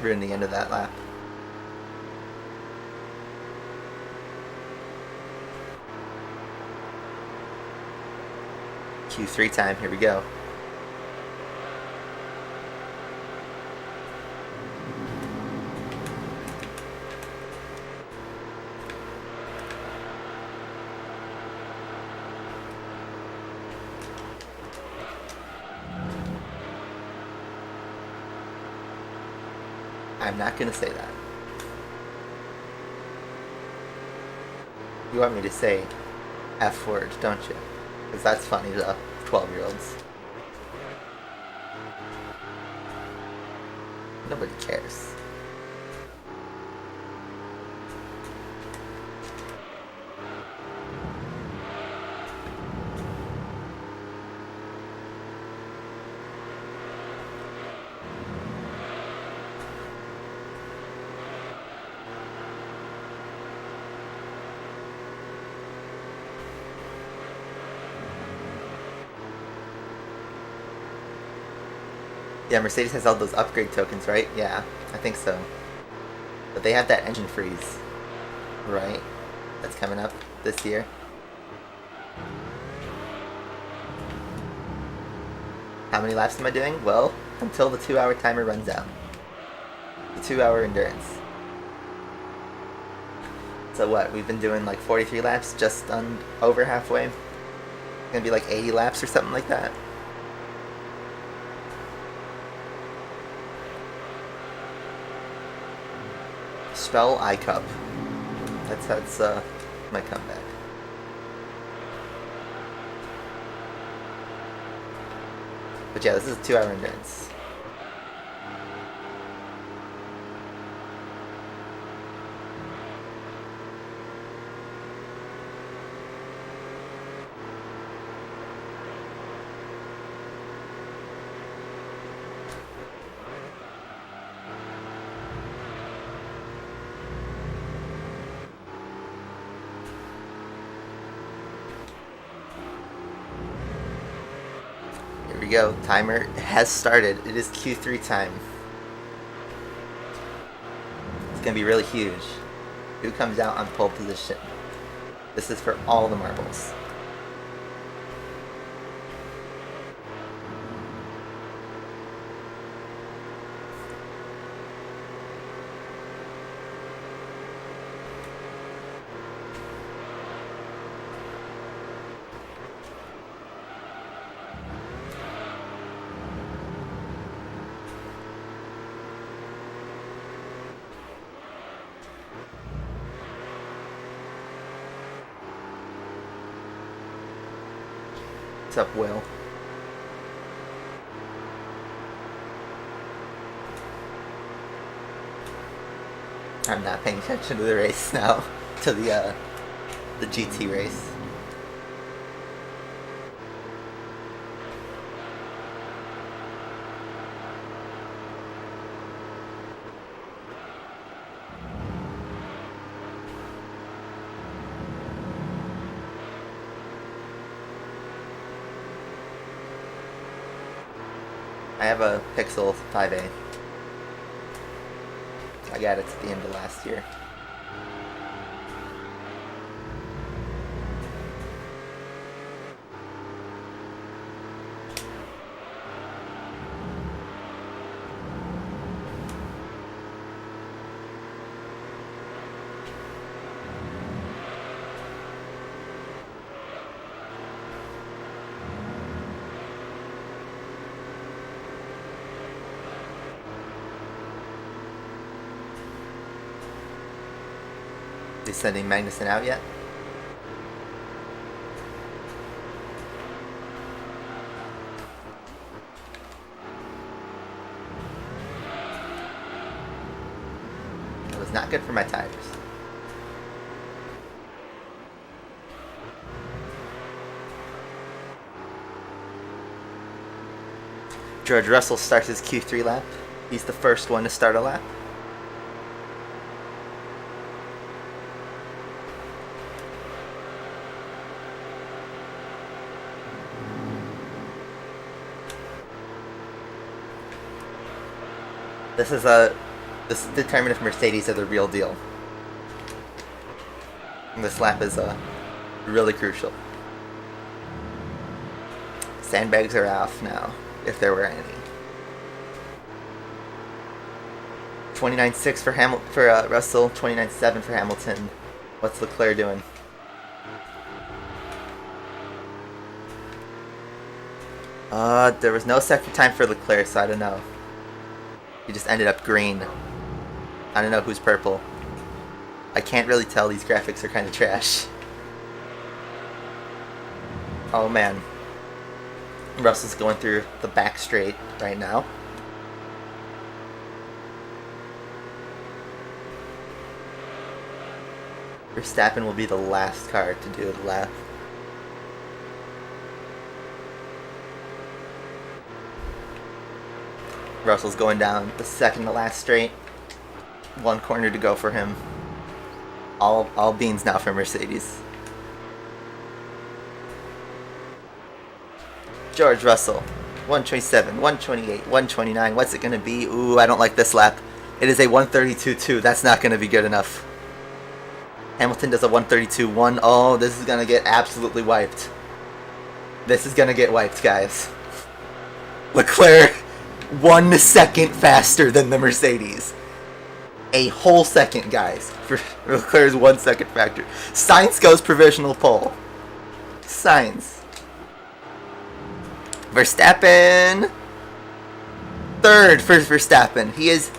[SPEAKER 1] We're in the end of that lap. Q3 time, here we go. I'm not gonna say that. You want me to say F word, don't you? Because that's funny to 12-year-olds. Nobody cares. Yeah, Mercedes has all those upgrade tokens, right? Yeah, I think so. But they have that engine freeze, right? That's coming up this year. How many laps am I doing? Well, until the 2-hour timer runs out. The 2-hour endurance. So what, we've been doing like 43 laps, just over halfway. It's gonna be like 80 laps or something like that. Spell iCup. That's my comeback. But yeah, this is a 2-hour endurance. Here we go. Timer has started. It is Q3 time. It's gonna be really huge. Who comes out on pole position? This is for all the marbles. What's up, Will? I'm not paying attention to the race now, to the GT race. I have a Pixel 5a. I got it at the end of last year. Is he sending Magnussen out yet? That was not good for my tires. George Russell starts his Q3 lap. He's the first one to start a lap. This is determine if Mercedes are the real deal. And this lap is really crucial. Sandbags are off now, if there were any. 29.6 for Russell, 29.7 for Hamilton. What's Leclerc doing? There was no second time for Leclerc, so I don't know. He just ended up green. I don't know who's purple. I can't really tell, these graphics are kind of trash. Oh man. Russell's going through the back straight right now. Verstappen will be the last car to do the lap. Russell's going down the second to last straight. One corner to go for him. All beans now for Mercedes. George Russell, 127, 128, 129. What's it going to be? Ooh, I don't like this lap. It is a 132.2. That's not going to be good enough. Hamilton does a 132.1. Oh, this is going to get absolutely wiped. This is going to get wiped, guys. Leclerc, 1 second faster than the Mercedes. A whole second, guys. For Leclerc's 1 second factor. Sainz goes provisional pole. Sainz. Verstappen. Third for Verstappen. He is...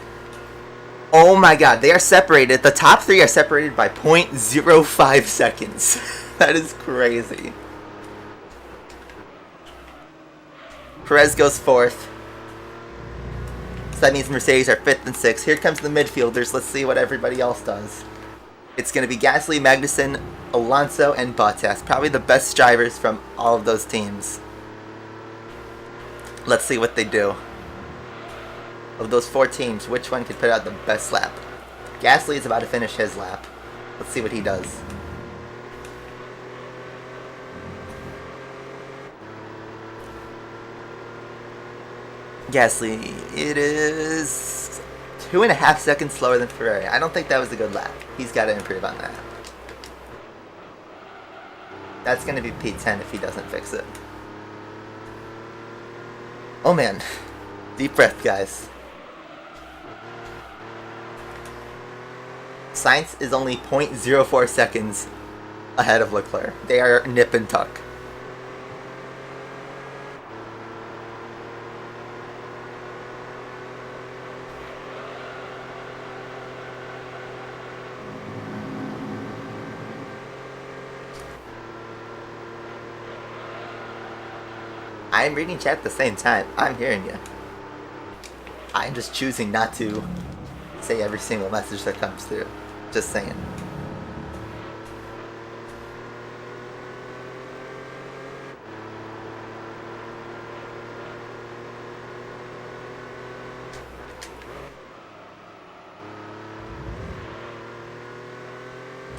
[SPEAKER 1] Oh my god, they are separated. The top three are separated by 0.05 seconds. That is crazy. Perez goes fourth. So that means Mercedes are 5th and 6th. Here comes the midfielders. Let's see what everybody else does. It's going to be Gasly, Magnussen, Alonso, and Bottas. Probably the best drivers from all of those teams. Let's see what they do. Of those 4 teams, which one could put out the best lap? Gasly is about to finish his lap. Let's see what he does. Gasly, it is 2.5 seconds slower than Ferrari. I don't think that was a good lap. He's got to improve on that. That's going to be P10 if he doesn't fix it. Oh man. Deep breath, guys. Sainz is only 0.04 seconds ahead of Leclerc. They are nip and tuck. I'm reading chat at the same time. I'm hearing you. I'm just choosing not to say every single message that comes through. Just saying.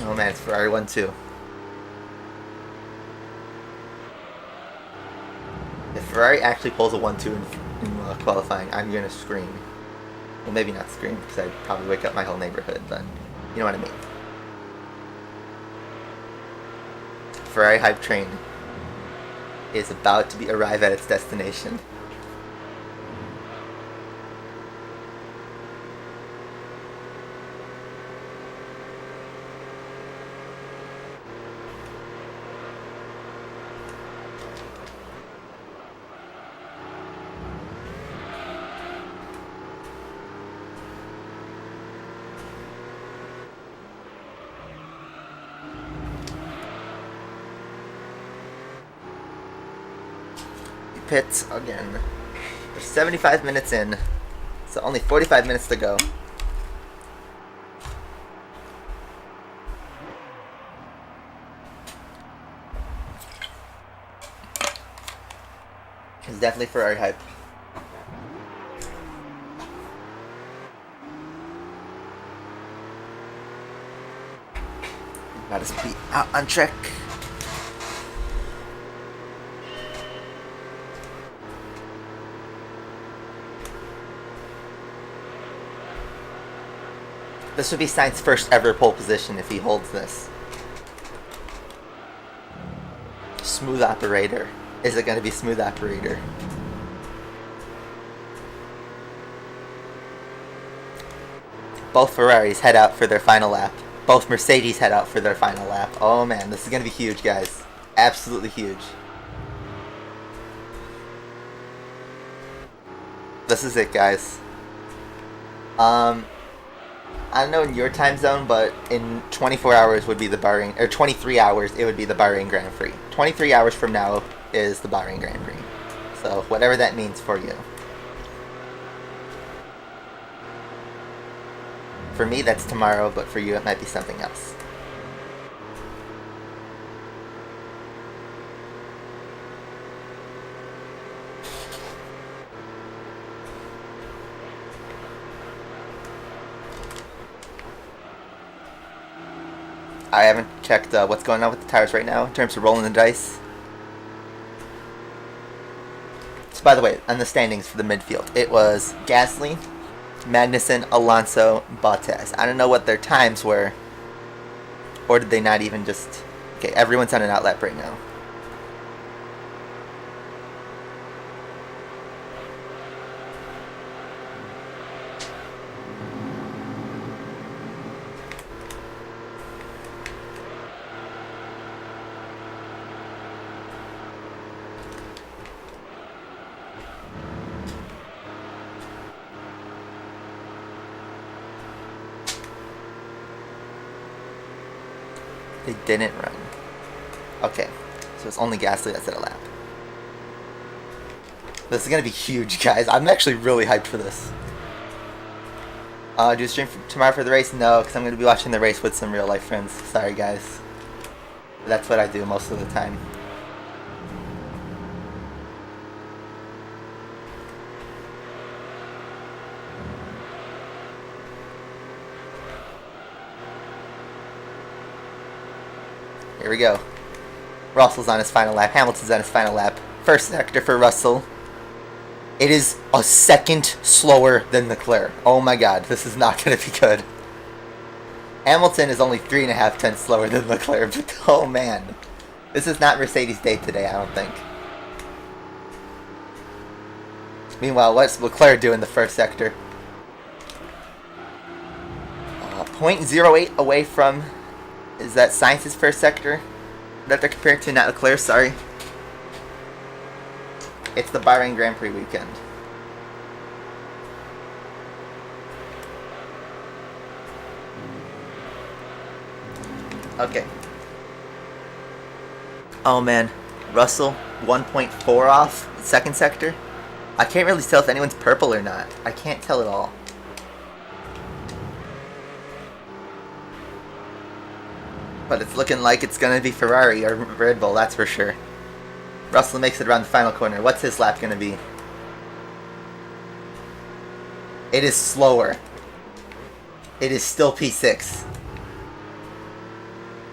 [SPEAKER 1] Oh man, it's Ferrari 1-2. If Ferrari actually pulls a 1-2 in qualifying, I'm gonna scream. Well, maybe not scream, because I'd probably wake up my whole neighborhood, but you know what I mean. Ferrari hype train is about to arrive at its destination. Pits again. We're 75 minutes in, so only 45 minutes to go. It's definitely Ferrari hype. About to be out on track. This would be Sainz's first ever pole position if he holds this. Smooth operator. Is it going to be smooth operator? Both Ferraris head out for their final lap. Both Mercedes head out for their final lap. Oh man, this is going to be huge, guys. Absolutely huge. This is it, guys. I don't know in your time zone, but in 24 hours would be the Bahrain, or 23 hours, it would be the Bahrain Grand Prix. 23 hours from now is the Bahrain Grand Prix. So, whatever that means for you. For me, that's tomorrow, but for you, it might be something else. I haven't checked what's going on with the tires right now in terms of rolling the dice. So by the way, on the standings for the midfield, it was Gasly, Magnussen, Alonso, Bottas. I don't know what their times were. Or did they not even just... Okay, everyone's on an outlap right now. They didn't run. Okay, so it's only Gasly that's at a lap. This is gonna be huge, guys. I'm actually really hyped for this. Do a stream tomorrow for the race? No, because I'm gonna be watching the race with some real life friends. Sorry, guys. That's what I do most of the time. Here we go. Russell's on his final lap. Hamilton's on his final lap. First sector for Russell. It is a second slower than Leclerc. Oh my god, this is not going to be good. Hamilton is only 3.5 tenths slower than Leclerc, but oh man. This is not Mercedes' day today, I don't think. Meanwhile, what's Leclerc do in the first sector? 0.08 away from... Is that Sainz's first sector that they're comparing to? Not Leclerc, sorry. It's the Bahrain Grand Prix weekend. Okay. Oh man, Russell 1.4 off second sector. I can't really tell if anyone's purple or not. I can't tell at all. But it's looking like it's going to be Ferrari or Red Bull, that's for sure. Russell makes it around the final corner. What's his lap going to be? It is slower. It is still P6.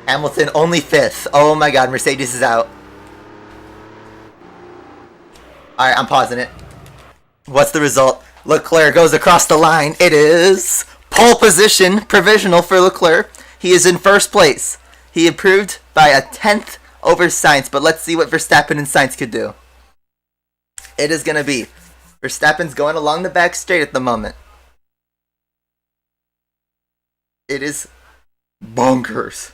[SPEAKER 1] Hamilton only 5th. Oh my god, Mercedes is out. Alright, I'm pausing it. What's the result? Leclerc goes across the line. It is pole position, provisional for Leclerc. He is in first place. He improved by a tenth over Sainz, but let's see what Verstappen and Sainz could do. It is going to be Verstappen's going along the back straight at the moment. It is bonkers.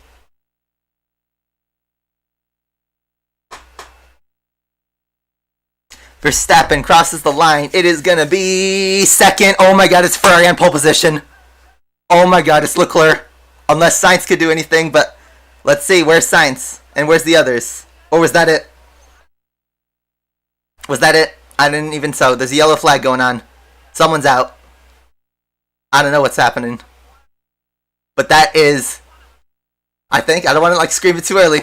[SPEAKER 1] Verstappen crosses the line. It is going to be second. Oh my god, it's Ferrari on pole position. Oh my god, it's Leclerc. Unless Sainz could do anything, but let's see. Where's Sainz? And where's the others? Or was that it? Was that it? I didn't even so. There's a yellow flag going on. Someone's out. I don't know what's happening. But that is... I think, I don't want to scream it too early.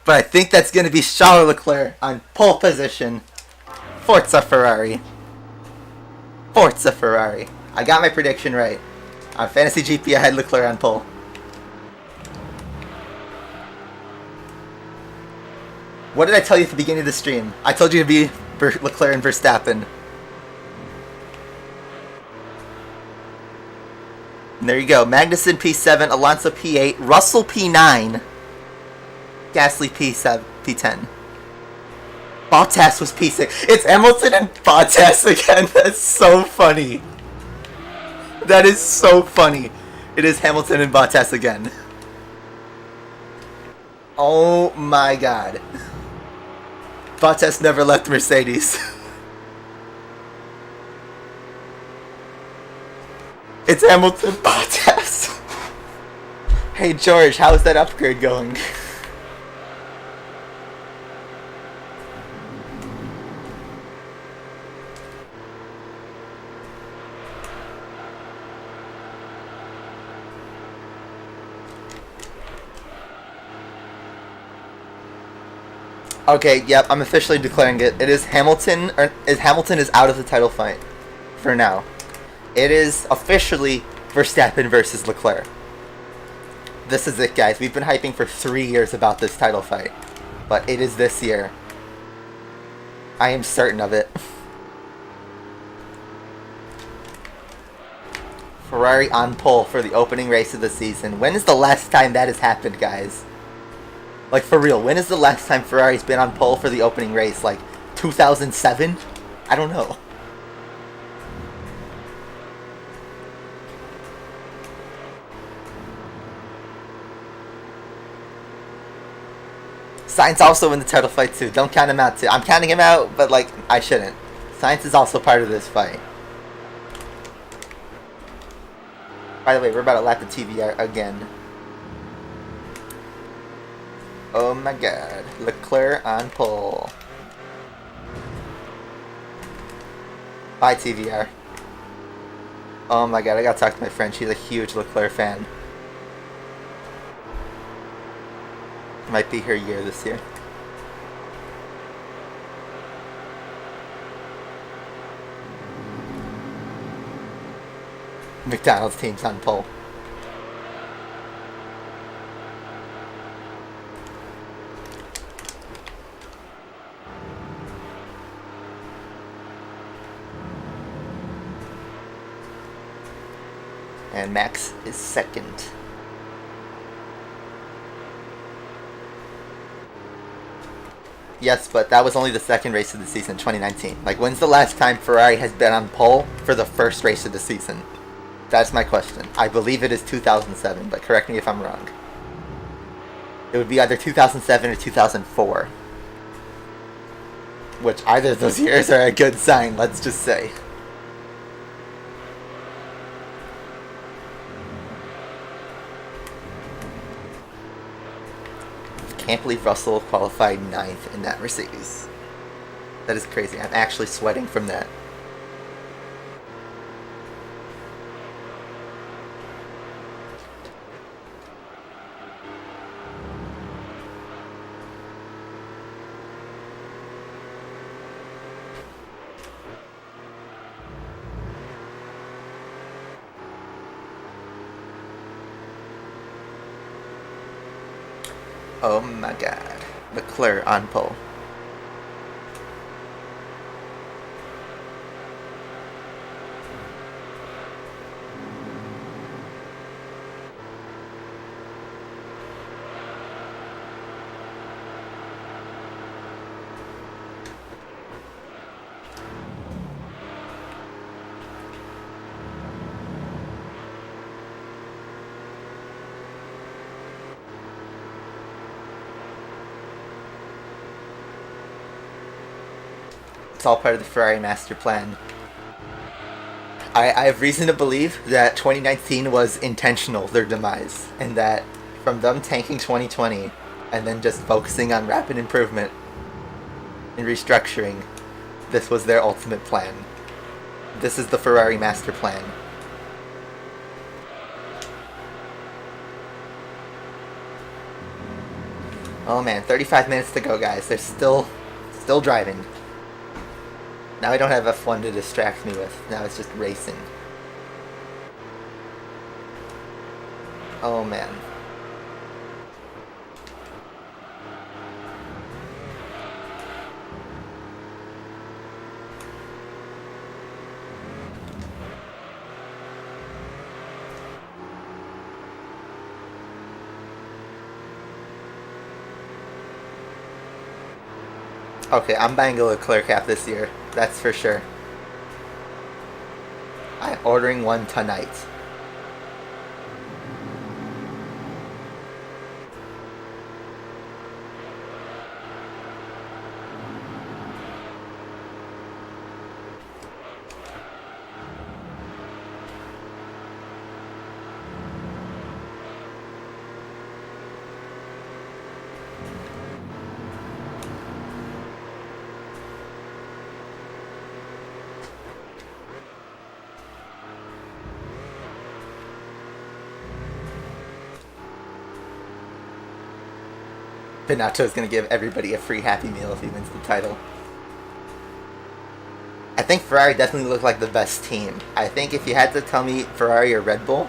[SPEAKER 1] But I think that's going to be Charles Leclerc on pole position. Forza Ferrari. Forza Ferrari. I got my prediction right. On Fantasy GP, I had Leclerc on pole. What did I tell you at the beginning of the stream? I told you to be Leclerc and Verstappen. And there you go. Magnussen P7, Alonso P8, Russell P9, Gasly P7, P10. Bottas was P6. It's Hamilton and Bottas again. That's so funny. That is so funny. It is Hamilton and Bottas again. Oh my god. Bottas never left Mercedes. It's Hamilton Bottas. Hey George, how's that upgrade going? Okay, yep, I'm officially declaring it. It is Hamilton, Hamilton is out of the title fight for now. It is officially Verstappen versus Leclerc. This is it, guys. We've been hyping for 3 years about this title fight, but it is this year. I am certain of it. Ferrari on pole for the opening race of the season. When is the last time that has happened, guys? Like, for real, when is the last time Ferrari's been on pole for the opening race? Like, 2007? I don't know. Sainz also in the title fight, too. Don't count him out, too. I'm counting him out, but, I shouldn't. Sainz is also part of this fight. By the way, we're about to lap the TV out again. Oh my god. Leclerc on pole. Bye, TVR. Oh my god, I gotta talk to my friend. She's a huge Leclerc fan. Might be her year this year. McDonald's team's on pole. And Max is second. Yes, but that was only the second race of the season, 2019. When's the last time Ferrari has been on pole for the first race of the season? That's my question. I believe it is 2007, but correct me if I'm wrong. It would be either 2007 or 2004. Which either of those years are a good sign, let's just say. Can't believe Russell qualified 9th in that Mercedes. That is crazy. I'm actually sweating from that. Oh my god. Leclerc on pole. It's all part of the Ferrari master plan. I have reason to believe that 2019 was intentional, their demise, and that from them tanking 2020 and then just focusing on rapid improvement and restructuring, this was their ultimate plan. This is the Ferrari master plan. Oh man, 35 minutes to go, guys. They're still driving. Now I don't have F1 to distract me with. Now it's just racing. Oh man. Okay, I'm buying a Leclerc cap this year. That's for sure. I'm ordering one tonight. Binotto's gonna give everybody a free Happy Meal if he wins the title. I think Ferrari definitely looked like the best team. I think if you had to tell me Ferrari or Red Bull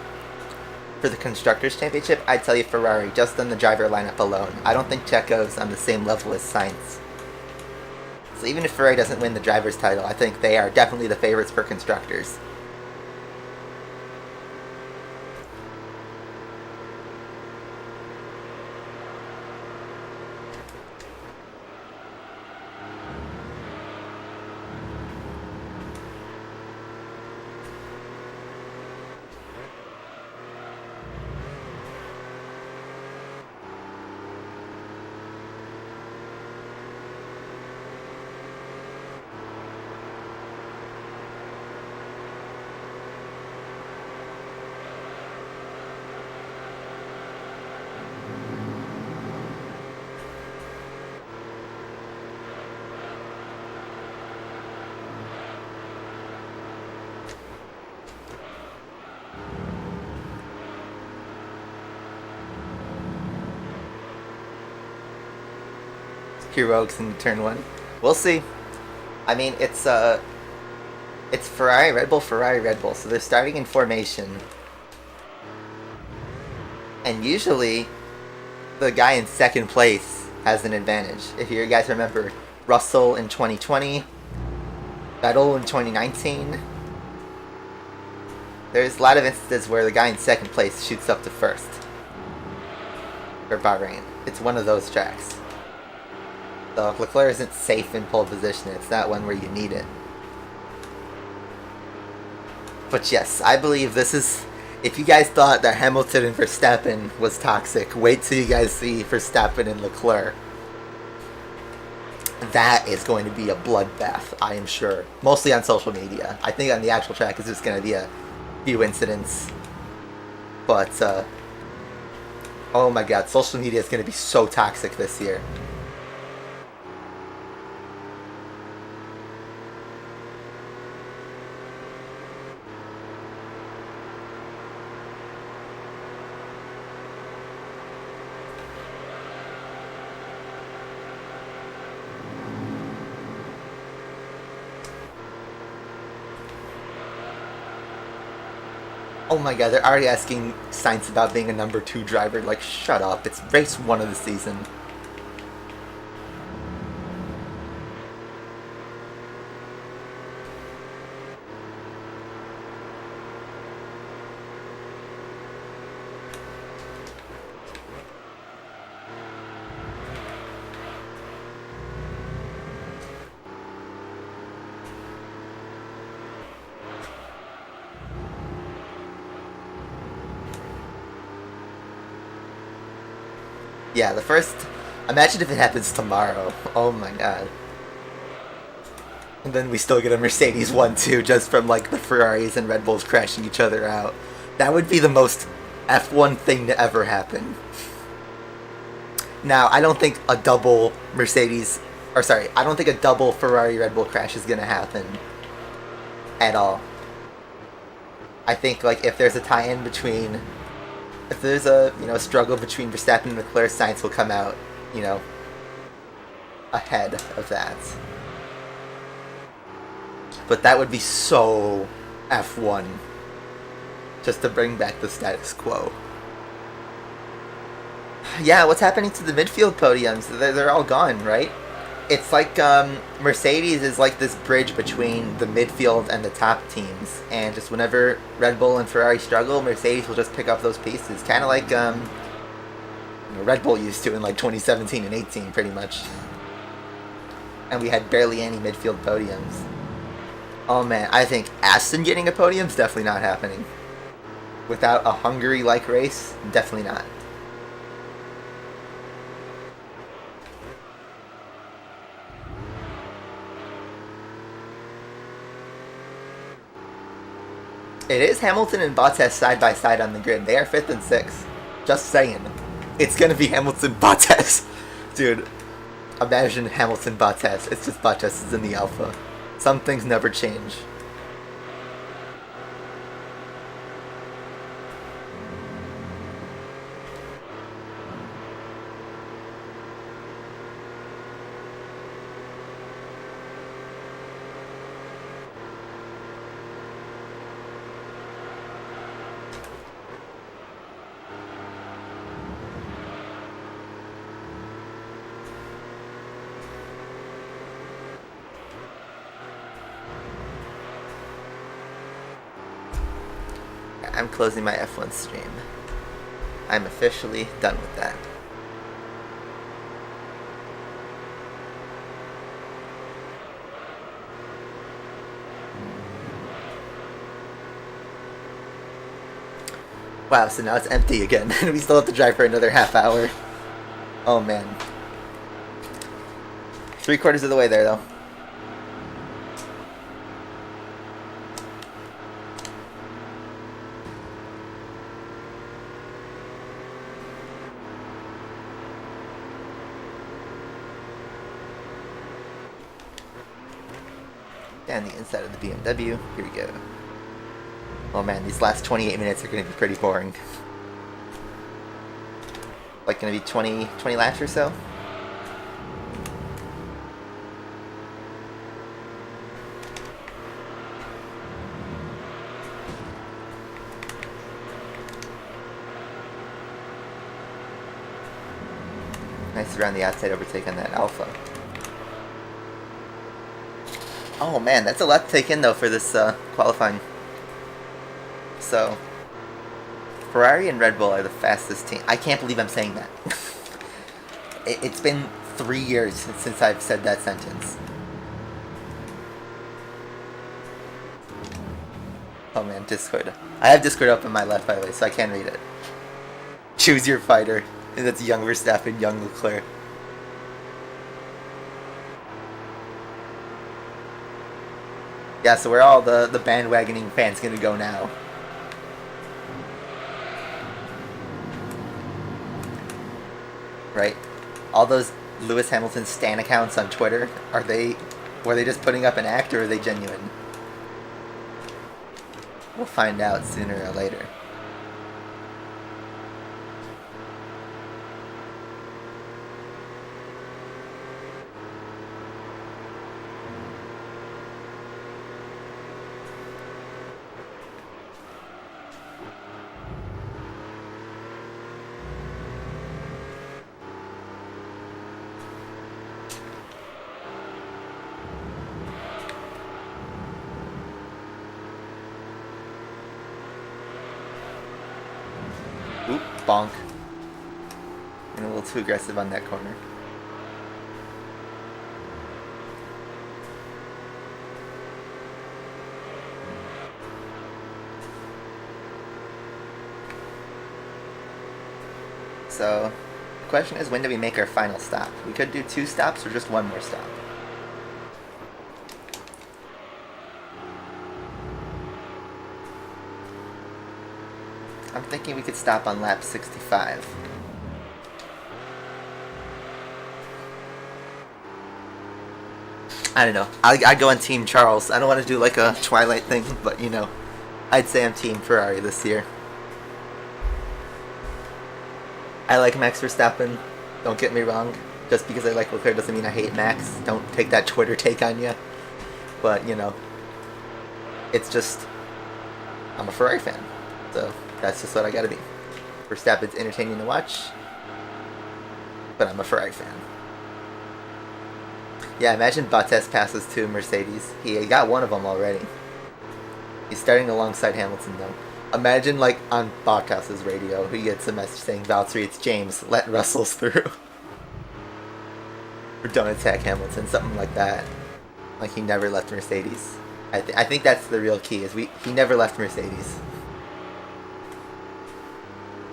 [SPEAKER 1] for the Constructors' Championship, I'd tell you Ferrari, just on the driver lineup alone. I don't think Checo's on the same level as Sainz. So even if Ferrari doesn't win the driver's title, I think they are definitely the favorites for Constructors. Heroics in turn one. We'll see. I mean, it's Ferrari, Red Bull, Ferrari, Red Bull. So they're starting in formation. And usually, the guy in second place has an advantage. If you guys remember, Russell in 2020, Vettel in 2019. There's a lot of instances where the guy in second place shoots up to first. For Bahrain. It's one of those tracks. So if Leclerc isn't safe in pole position, it's not one where you need it. But yes, I believe this is... If you guys thought that Hamilton and Verstappen was toxic, wait till you guys see Verstappen and Leclerc. That is going to be a bloodbath, I am sure. Mostly on social media. I think on the actual track it's just going to be a few incidents. But, oh my god, social media is going to be so toxic this year. Oh my god, they're already asking Sainz about being a number 2 driver. Like, shut up. It's race 1 of the season. Yeah, the first... Imagine if it happens tomorrow. Oh my god. And then we still get a Mercedes 1-2 just from like the Ferraris and Red Bulls crashing each other out. That would be the most F1 thing to ever happen. Now, I don't think a double Mercedes, or sorry, I don't think a double Ferrari Red Bull crash is going to happen at all. I think like if there's a tie-in between, if there's a struggle between Verstappen and Leclerc, Sainz will come out, ahead of that. But that would be so F1, just to bring back the status quo. Yeah, what's happening to the midfield podiums? They're all gone, right? It's like Mercedes is like this bridge between the midfield and the top teams, and just whenever Red Bull and Ferrari struggle, Mercedes will just pick up those pieces, kind of like Red Bull used to in like 2017 and 18, pretty much. And we had barely any midfield podiums. Oh man, I think Aston getting a podium is definitely not happening. Without a Hungary-like race, definitely not. It is Hamilton and Bottas side by side on the grid. They are 5th and 6th. Just saying. It's gonna be Hamilton Bottas. Dude, imagine Hamilton Bottas. It's just Bottas is in the Alpha. Some things never change. I'm closing my F1 stream. I'm officially done with that. Wow, so now it's empty again, and we still have to drive for another half hour. Oh man. 3/4 of the way there, though. And the inside of the BMW. Here we go. Oh man, these last 28 minutes are going to be pretty boring. Like going to be 20 laps or so? Nice around the outside overtake on that Alpha. Oh man, that's a lot to take in though for this qualifying. So, Ferrari and Red Bull are the fastest team. I can't believe I'm saying that. It's been 3 years since I've said that sentence. Oh man, Discord. I have Discord up on my left, by the way, so I can read it. Choose your fighter. And that's young Verstappen, young Leclerc. Yeah, so where are all the bandwagoning fans gonna go now? Right? All those Lewis Hamilton stan accounts on Twitter, were they just putting up an act, or are they genuine? We'll find out sooner or later. Oop, bonk. I'm a little too aggressive on that corner. So, the question is, when do we make our final stop? We could do 2 stops or just 1 more stop. thinking we could stop on lap 65. I don't know. I'd go on Team Charles. I don't want to do like a Twilight thing, but you know, I'd say I'm Team Ferrari this year. I like Max Verstappen. Don't get me wrong. Just because I like Leclerc doesn't mean I hate Max. Don't take that Twitter take on you. But, you know, it's just, I'm a Ferrari fan. So, that's just what I gotta be. Verstappen's entertaining to watch, but I'm a Ferrari fan. Yeah, imagine Bottas passes to Mercedes. He got one of them already. He's starting alongside Hamilton, though. Imagine, like, on Bottas's radio, he gets a message saying, Valtteri, it's James, let Russells through. Or don't attack Hamilton, something like that. Like, he never left Mercedes. I think that's the real key, is he never left Mercedes.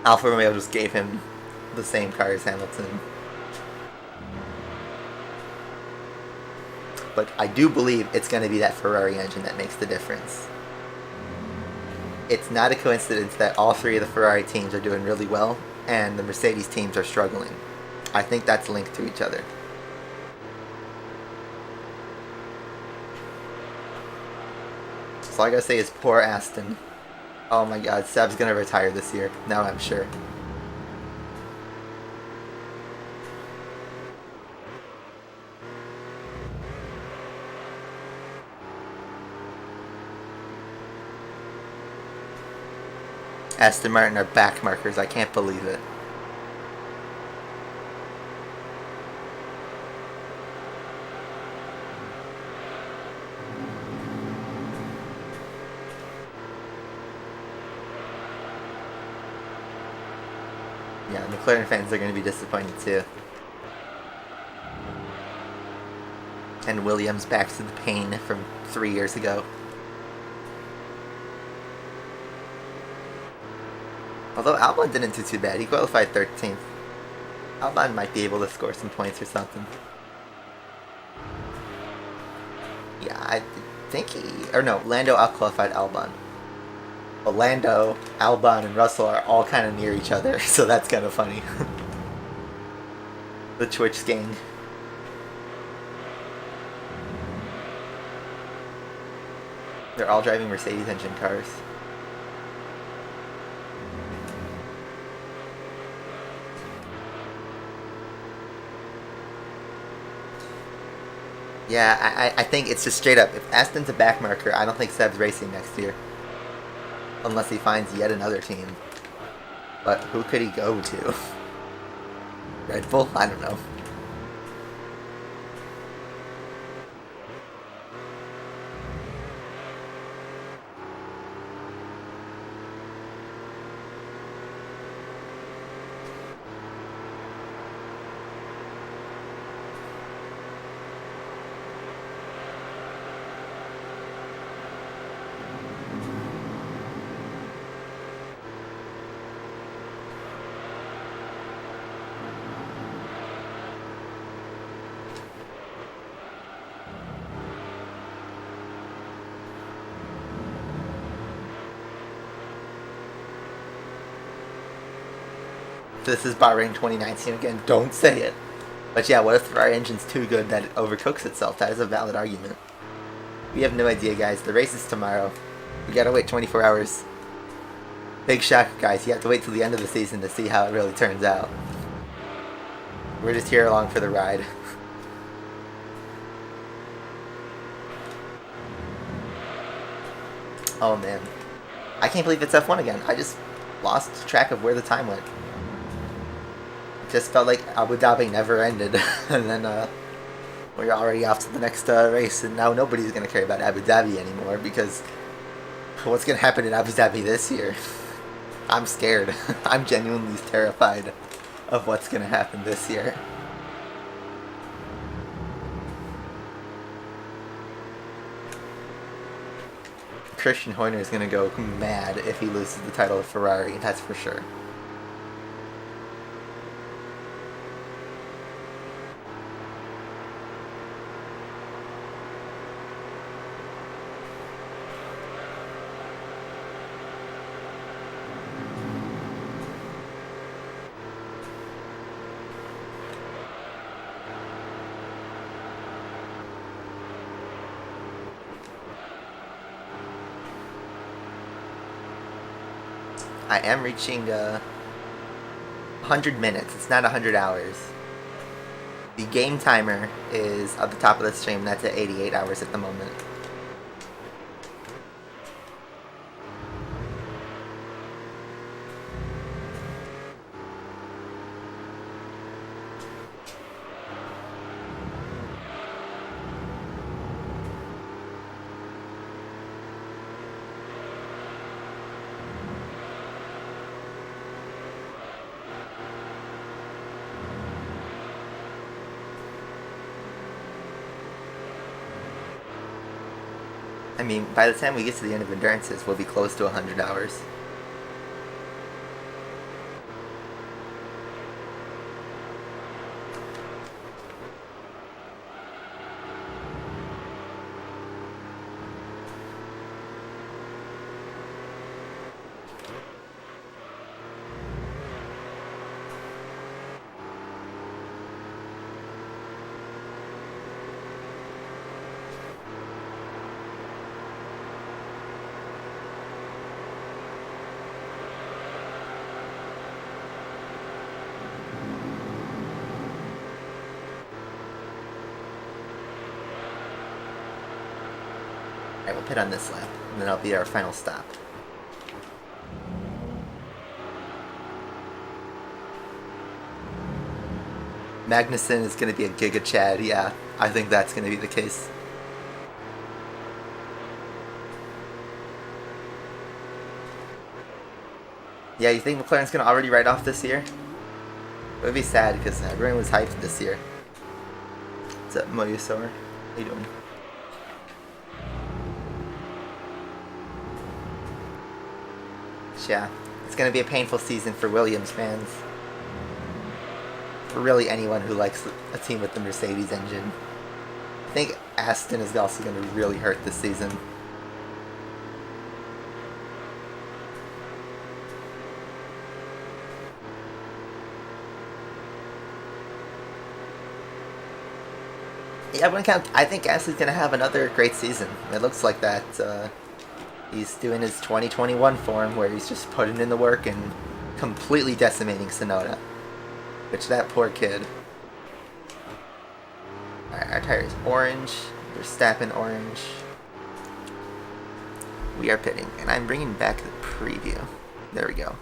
[SPEAKER 1] Alfa Romeo just gave him the same car as Hamilton. But I do believe it's going to be that Ferrari engine that makes the difference. It's not a coincidence that all three of the Ferrari teams are doing really well and the Mercedes teams are struggling. I think that's linked to each other. So all I gotta say is poor Aston. Oh my god, Seb's gonna retire this year. Now I'm sure. Aston Martin are back markers. I can't believe it. Yeah, McLaren fans are going to be disappointed too. And Williams back to the pain from 3 years ago. Although Albon didn't do too bad. He qualified 13th. Albon might be able to score some points or something. Yeah, I think Lando outqualified Albon. But Lando, Albon, and Russell are all kind of near each other, so that's kind of funny. The Twitch gang. They're all driving Mercedes engine cars. Yeah, I think it's just straight up. If Aston's a back marker, I don't think Seb's racing next year. Unless he finds yet another team. But who could he go to? Red Bull? I don't know. This is Bahrain 2019 again. Don't say it. But yeah, what if the Ferrari engine's too good that it overcooks itself? That is a valid argument. We have no idea, guys. The race is tomorrow. We gotta wait 24 hours. Big shock, guys. You have to wait till the end of the season to see how it really turns out. We're just here along for the ride. Oh man. I can't believe it's F1 again. I just lost track of where the time went. Just felt like Abu Dhabi never ended, and then we're already off to the next race, and now nobody's going to care about Abu Dhabi anymore, because what's going to happen in Abu Dhabi this year? I'm scared. I'm genuinely terrified of what's going to happen this year. Christian Horner is going to go mad if he loses the title of Ferrari, that's for sure. I am reaching 100 minutes. It's not 100 hours. The game timer is at the top of the stream. That's at 88 hours at the moment. I mean, by the time we get to the end of Endurances, we'll be close to 100 hours. Alright, we'll pit on this lap, and then that'll be our final stop. Magnussen is going to be a Giga Chad, yeah. I think that's going to be the case. Yeah, you think McLaren's going to already write off this year? It would be sad, because everyone was hyped this year. What's up, Moyusaur? How you doing? Yeah, it's going to be a painful season for Williams fans. For really anyone who likes a team with the Mercedes engine. I think Aston is also going to really hurt this season. Yeah, I wouldn't count. I think Aston's going to have another great season. It looks like that. He's doing his 2021 form where he's just putting in the work and completely decimating Tsunoda. Which, that poor kid. Alright, our tire is orange. Verstappen orange. We are pitting. And I'm bringing back the preview. There we go.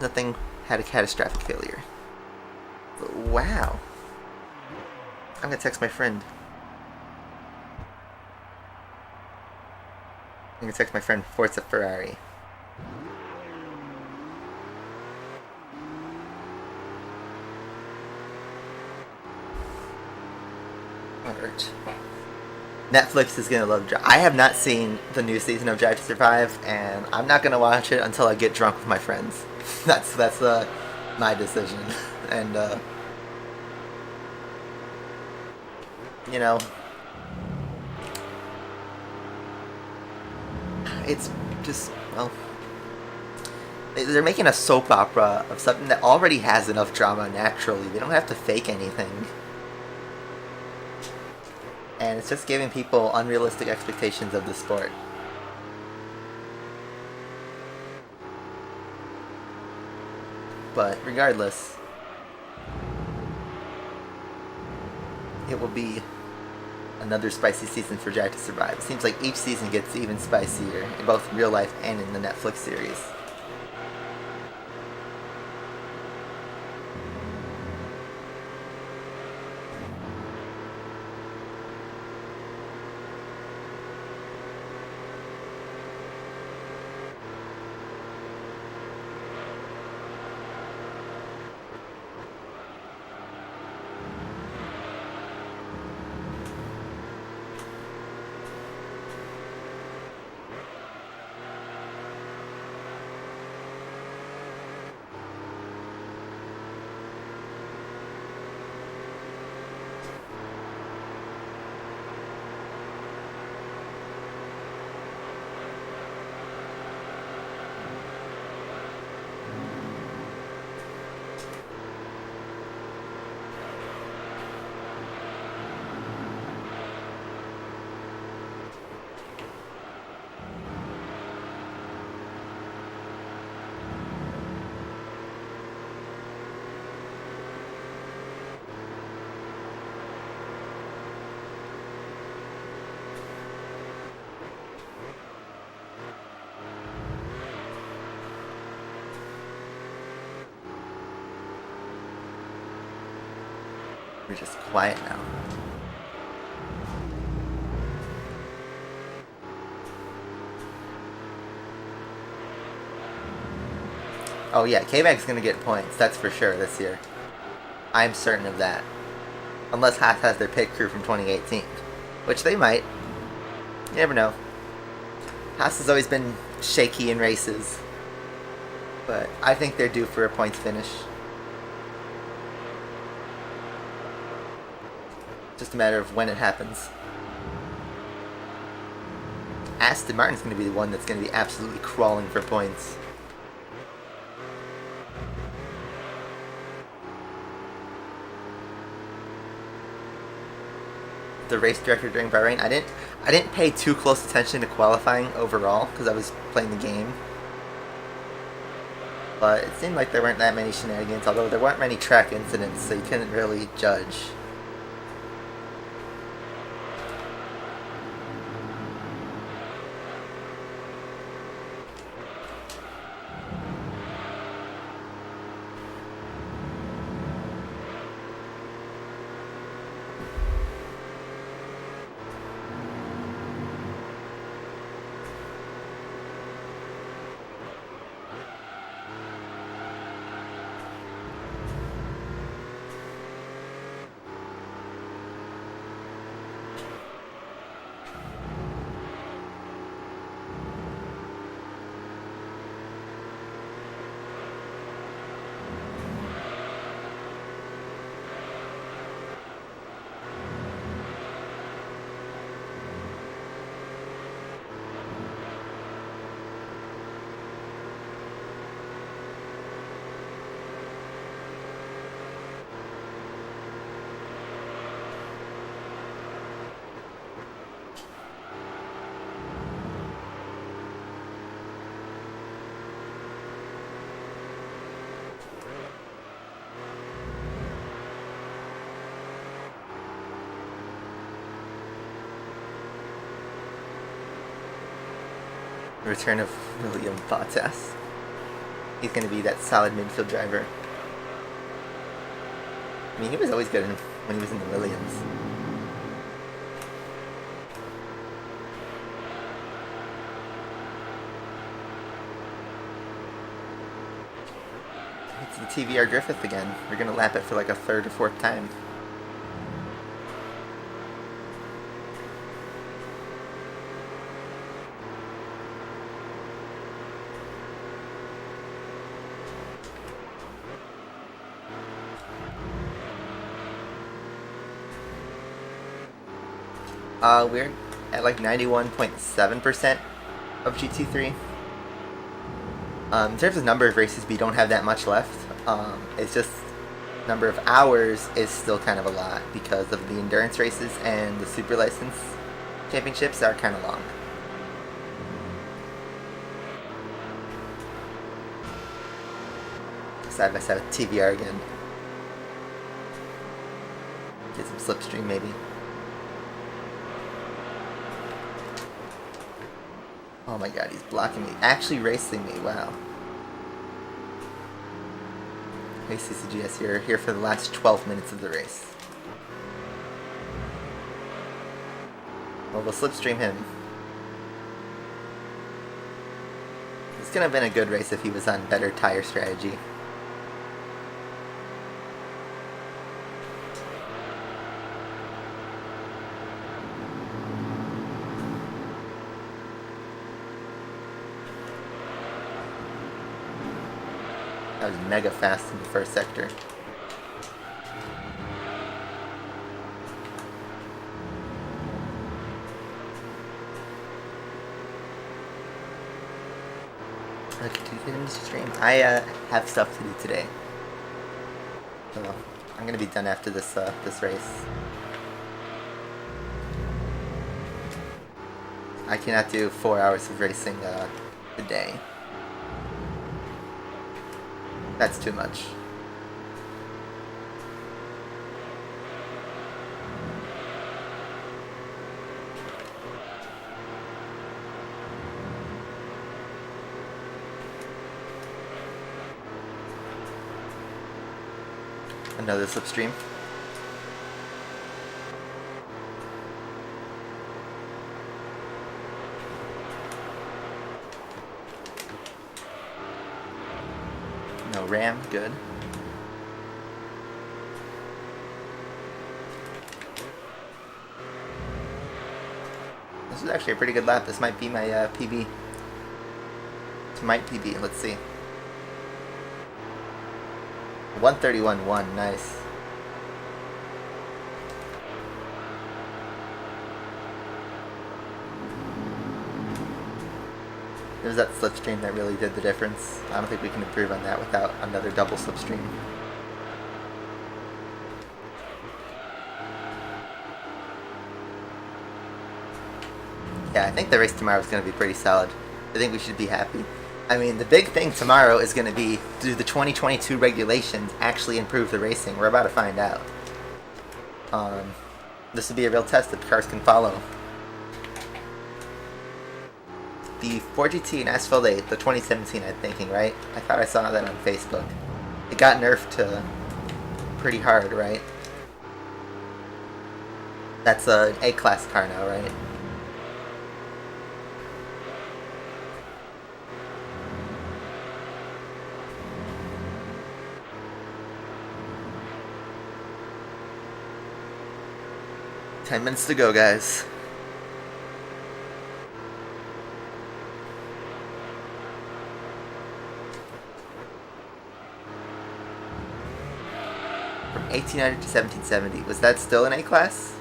[SPEAKER 1] Nothing had a catastrophic failure. But wow. I'm gonna text my friend. I'm gonna text my friend Forza Ferrari. Alright. Netflix is gonna love Drive. I have not seen the new season of Drive to Survive, and I'm not gonna watch it until I get drunk with my friends. that's my decision. And you know, it's just, well, they're making a soap opera of something that already has enough drama naturally. They don't have to fake anything. And it's just giving people unrealistic expectations of the sport. But regardless, it will be another spicy season for Drive to Survive. It seems like each season gets even spicier, in both real life and in the Netflix series. We're just quiet now. Oh yeah, K-Mag's gonna get points, that's for sure this year. I'm certain of that. Unless Haas has their pit crew from 2018. Which they might. You never know. Haas has always been shaky in races. But I think they're due for a points finish. Just a matter of when it happens. Aston Martin's going to be the one that's going to be absolutely crawling for points. The race director during Bahrain, I didn't pay too close attention to qualifying overall because I was playing the game. But it seemed like there weren't that many shenanigans, although there weren't many track incidents, so you couldn't really judge. Return of William Bottas. He's going to be that solid midfield driver. I mean, he was always good when he was in the Williams. It's the TVR Griffith again. We're going to lap it for like a third or fourth time. We're at like 91.7% of GT3. In terms of number of races, we don't have that much left. It's just number of hours is still kind of a lot because of the endurance races and the super license championships are kind of long. Side by side with TVR again. Get some slipstream maybe. Oh my god, he's blocking me. Actually racing me, wow. Hey CCGS, you're here for the last 12 minutes of the race. Well, we'll slipstream him. This could have been a good race if he was on better tire strategy. That was mega fast in the first sector. Okay, to get into stream, I have stuff to do today, so I'm gonna be done after this this race. I cannot do 4 hours of racing a day. That's too much. Another slipstream. ram, good. This is actually a pretty good lap. This might be my PB. This might PB, let's see. 131.1, nice. It was that slipstream that really did the difference. I don't think we can improve on that without another double slipstream. Yeah, I think the race tomorrow is going to be pretty solid. I think we should be happy. I mean, the big thing tomorrow is going to be, do the 2022 regulations actually improve the racing? We're about to find out. This will be a real test if cars can follow. The 4GT and Asphalt 8, the 2017 I'm thinking, right? I thought I saw that on Facebook. It got nerfed to pretty hard, right? That's an A-class car now, right? Ten minutes to go, guys. From 1800 to 1770. Was that still an A-class?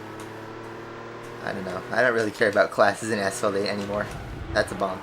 [SPEAKER 1] I don't know. I don't really care about classes in Asphalt 8 anymore. That's a bonk.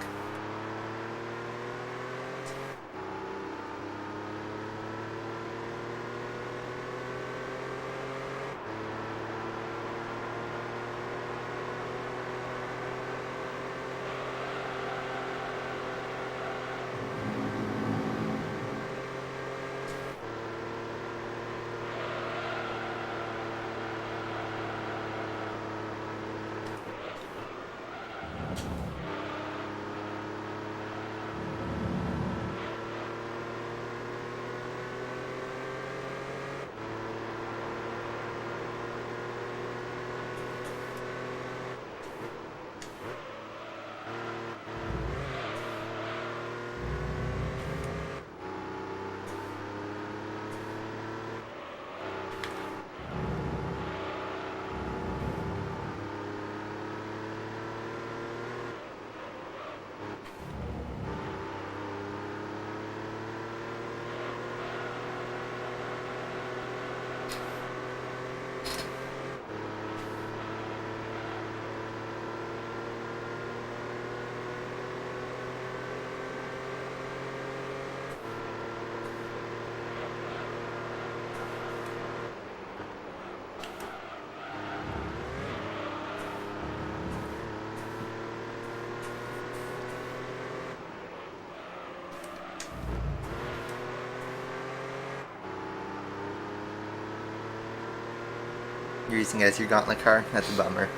[SPEAKER 1] You're using it as your gauntlet car? That's a bummer.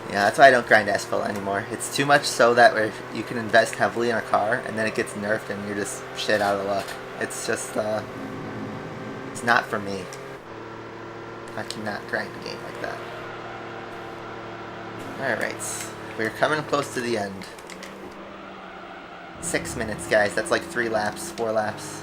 [SPEAKER 1] Yeah, that's why I don't grind asphalt anymore. It's too much so that you can invest heavily in a car and then it gets nerfed and you're just shit out of luck. It's just, it's not for me. I cannot grind a game like that. Alright, we're coming close to the end. 6 minutes, guys. That's like 3 laps, 4 laps.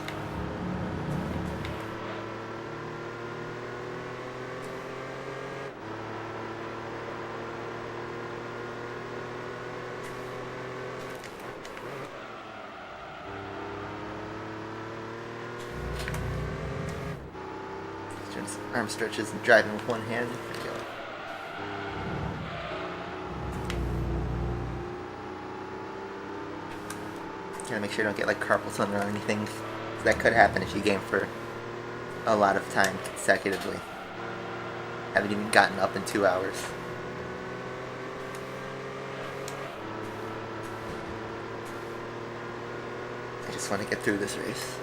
[SPEAKER 1] Arm stretches and driving with one hand. There you go. Gotta make sure you don't get like carpal tunnel or anything. That could happen if you game for a lot of time consecutively. Haven't even gotten up in 2 hours. I just want to get through this race.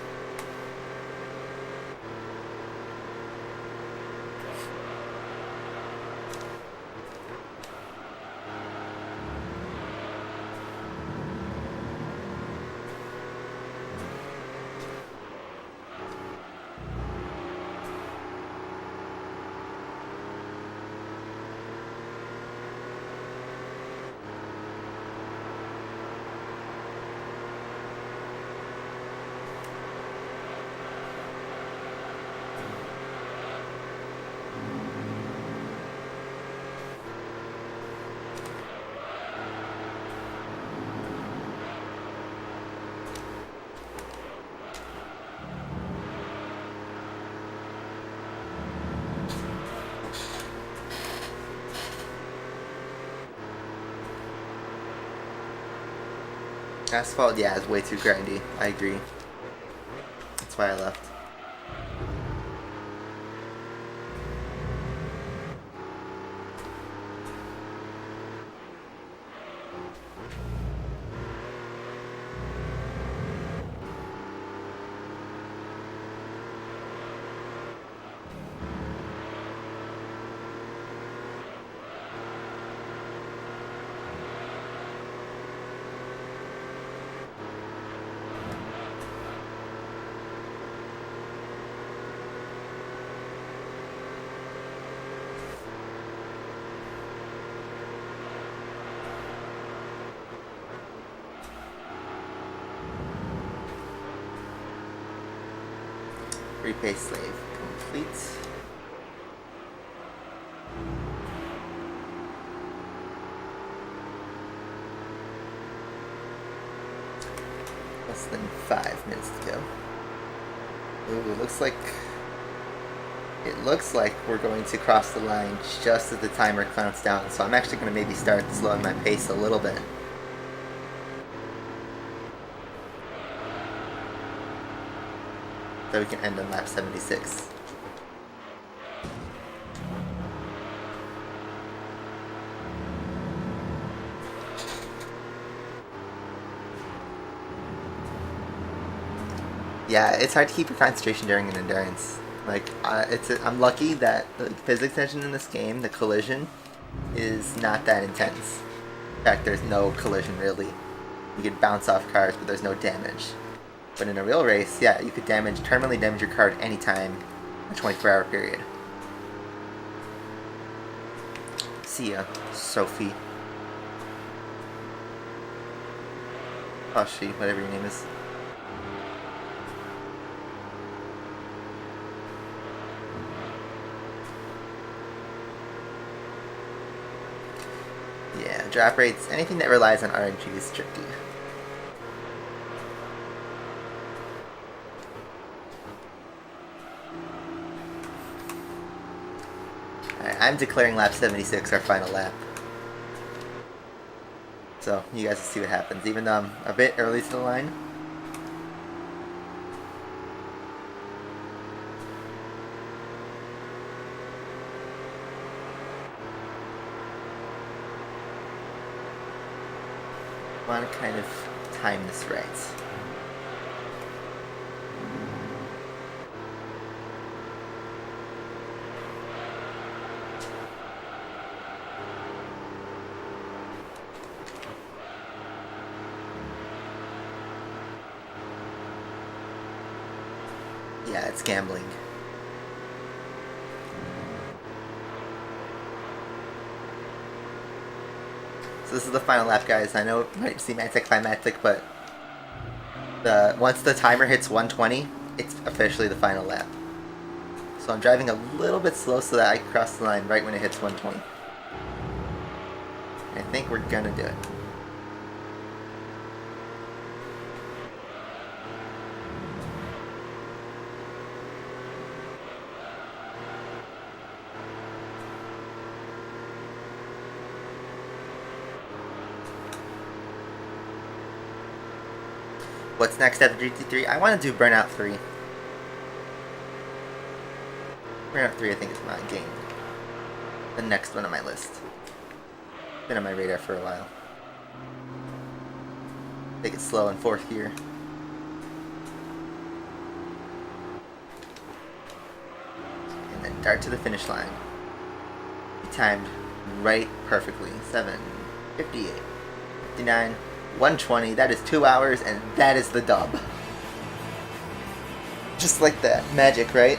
[SPEAKER 1] Asphalt, yeah, is way too grindy. I agree. That's why I left. Repay slave complete. Less than 5 minutes to go. Ooh, it looks like we're going to cross the line just as the timer counts down, so I'm actually going to maybe start slowing my pace a little bit. So we can end on lap 76. Yeah, it's hard to keep your concentration during an endurance. Like, I'm lucky that the physics engine in this game, the collision, is not that intense. In fact, there's no collision really. You can bounce off cars, but there's no damage. But in a real race, yeah, you could terminally damage your car at any time in a 24-hour period. See ya, Sophie. Oh, she, whatever your name is. Yeah, drop rates, anything that relies on RNG is tricky. Alright, I'm declaring lap 76 our final lap. So, you guys will see what happens, even though I'm a bit early to the line. I want to kind of time this right. Yeah, it's gambling. So this is the final lap, guys. I know it might seem anticlimactic, but once the timer hits 120, it's officially the final lap. So I'm driving a little bit slow so that I cross the line right when it hits 120. I think we're gonna do it. What's next after GT3? I want to do Burnout 3. Burnout 3 I think is my game. The next one on my list. Been on my radar for a while. Take it slow in 4th gear. And then dart to the finish line. Be timed right perfectly. 7, 58, 59, 120, that is 2 hours, and that is the dub. Just like that. Magic, right?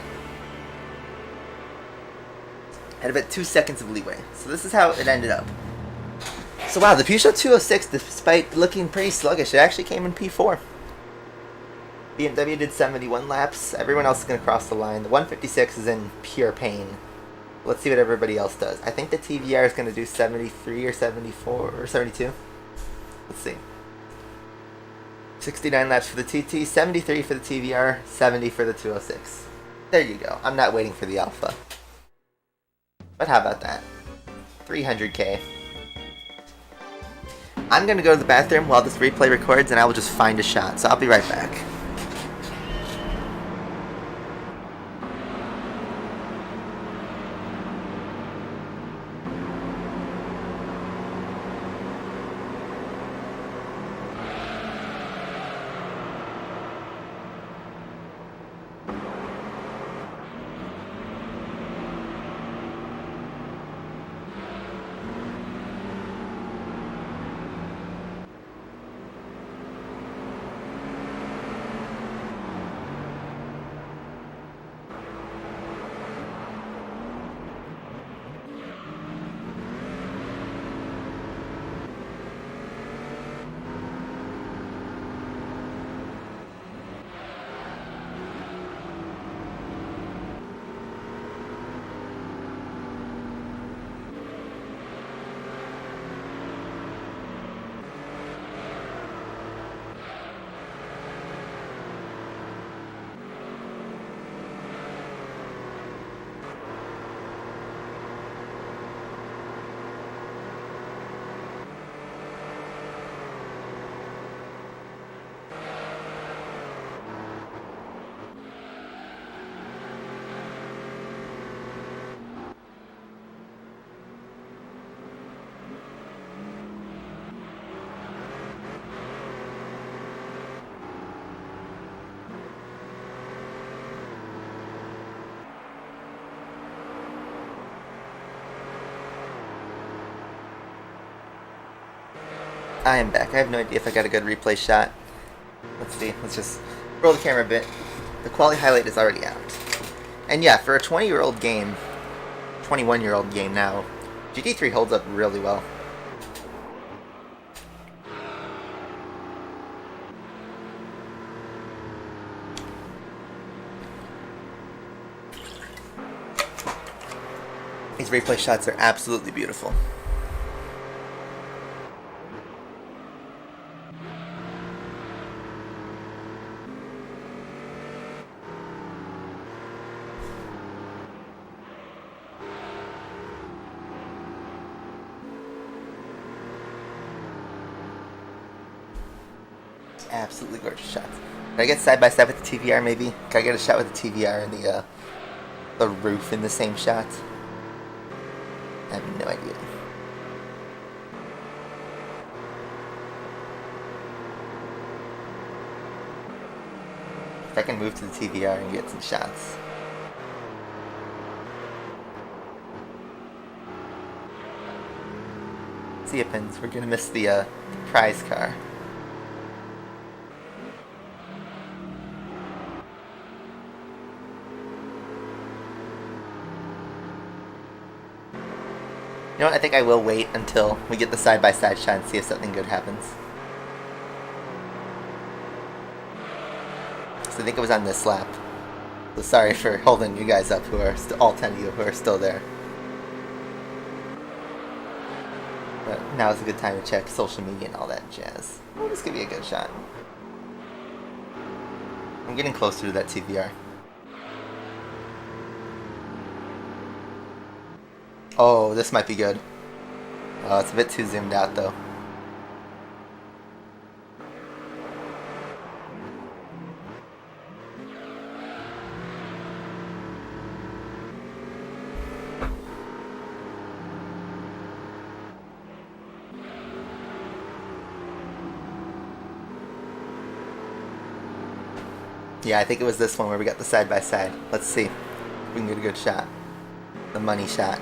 [SPEAKER 1] Had about 2 seconds of leeway. So this is how it ended up. So wow, the Peugeot 206, despite looking pretty sluggish, it actually came in P4. BMW did 71 laps. Everyone else is going to cross the line. The 156 is in pure pain. Let's see what everybody else does. I think the TVR is going to do 73 or 74 or 72. Let's see. 69 laps for the TT, 73 for the TVR, 70 for the 206. There you go. I'm not waiting for the alpha. But how about that? 300k. I'm going to go to the bathroom while this replay records, and I will just find a shot. So I'll be right back. I am back. I have no idea if I got a good replay shot. Let's see. Let's just roll the camera a bit. The quality highlight is already out. And yeah, for a 20-year-old game, 21-year-old game now, GT3 holds up really well. These replay shots are absolutely beautiful. Absolutely gorgeous shots. Can I get side by side with the TVR maybe? Can I get a shot with the TVR and the roof in the same shot? I have no idea. If I can move to the TVR and get some shots. See ya, Pins. We're gonna miss the prize car. You know what, I think I will wait until we get the side-by-side shot and see if something good happens. So I think it was on this lap. So sorry for holding you guys up, who are all 10 of you who are still there. But now is a good time to check social media and all that jazz. Well, this could be a good shot. I'm getting closer to that TVR. Oh, this might be good. Oh, it's a bit too zoomed out, though. Yeah, I think it was this one where we got the side-by-side. Let's see if we can get a good shot. The money shot.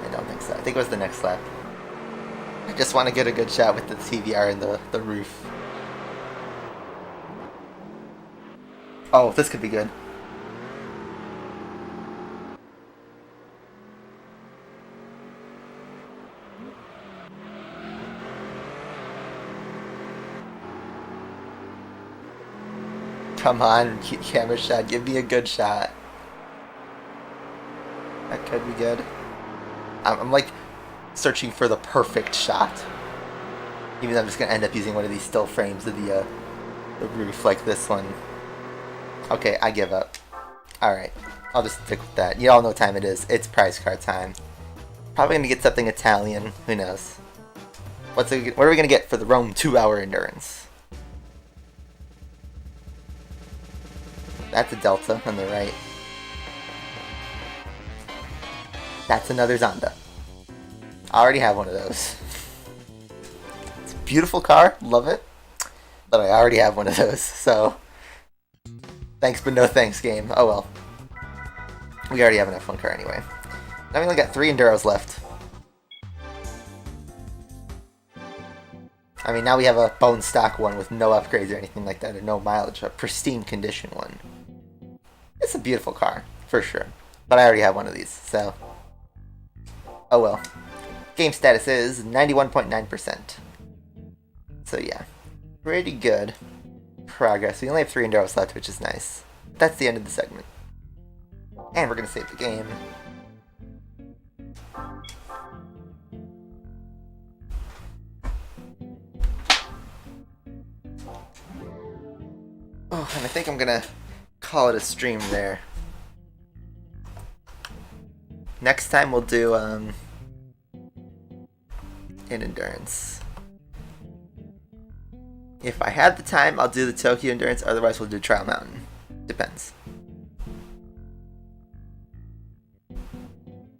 [SPEAKER 1] I don't think so. I think it was the next lap. I just want to get a good shot with the TVR and the roof. Oh, this could be good. Come on, camera shot. Give me a good shot. That could be good. I'm like searching for the perfect shot. Even though I'm just gonna end up using one of these still frames of the the roof like this one. Okay, I give up. Alright, I'll just stick with that. You all know what time it is. It's prize card time. Probably gonna get something Italian. Who knows? What are we gonna get for the Rome 2-hour endurance? That's a Delta on the right. That's another Zonda. I already have one of those. It's a beautiful car, love it. But I already have one of those, so... Thanks but no thanks, game. Oh well. We already have an F1 car anyway. Now we only got 3 Enduros left. I mean, now we have a bone stock one with no upgrades or anything like that, or no mileage, a pristine condition one. It's a beautiful car, for sure. But I already have one of these, so... Oh well. Game status is 91.9%. So yeah. Pretty good progress. We only have 3 Enduros left, which is nice. That's the end of the segment. And we're gonna save the game. Oh, and I think I'm gonna call it a stream there. Next time we'll do an endurance. If I have the time, I'll do the Tokyo endurance. Otherwise, we'll do Trial Mountain. Depends.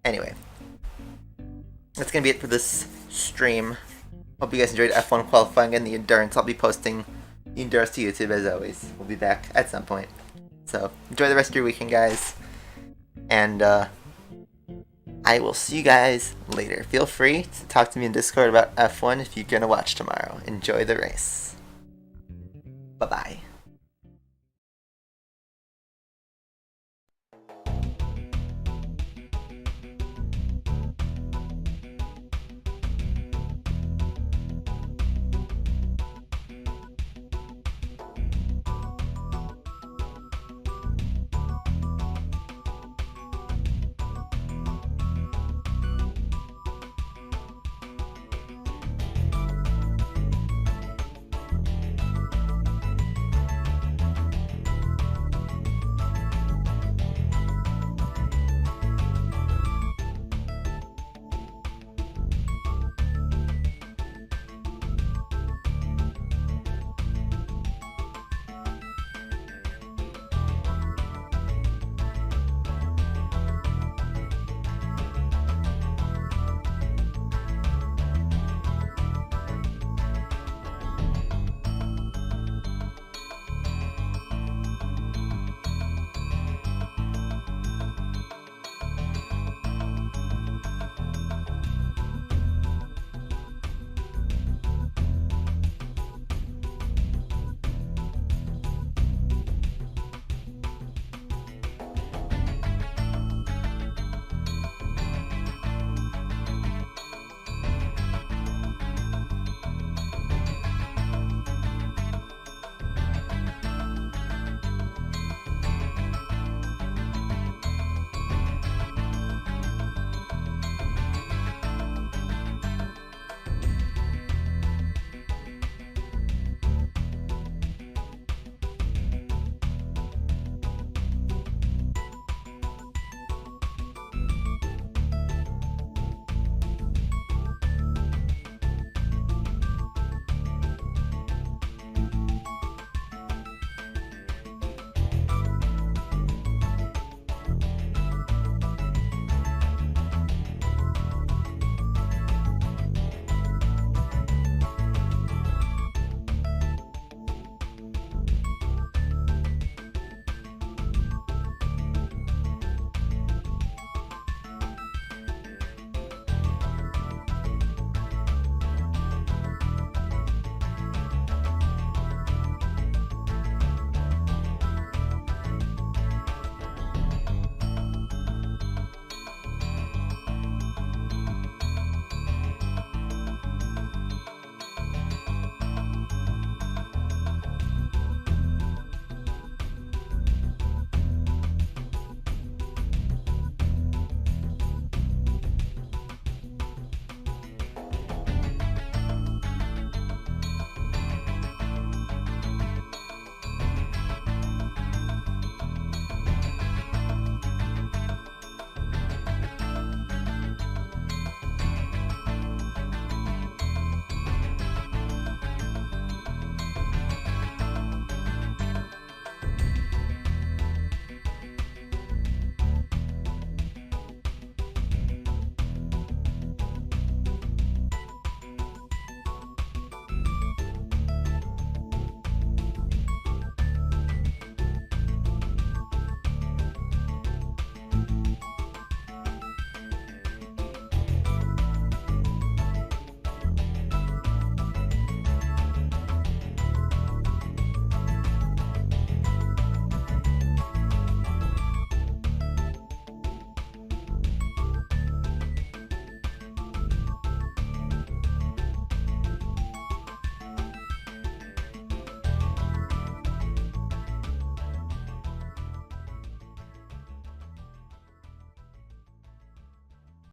[SPEAKER 1] Anyway, that's gonna be it for this stream. Hope you guys enjoyed F1 qualifying and the endurance. I'll be posting the endurance to YouTube as always. We'll be back at some point. So enjoy the rest of your weekend, guys. And I will see you guys later. Feel free to talk to me in Discord about F1 if you're gonna watch tomorrow. Enjoy the race. Bye-bye.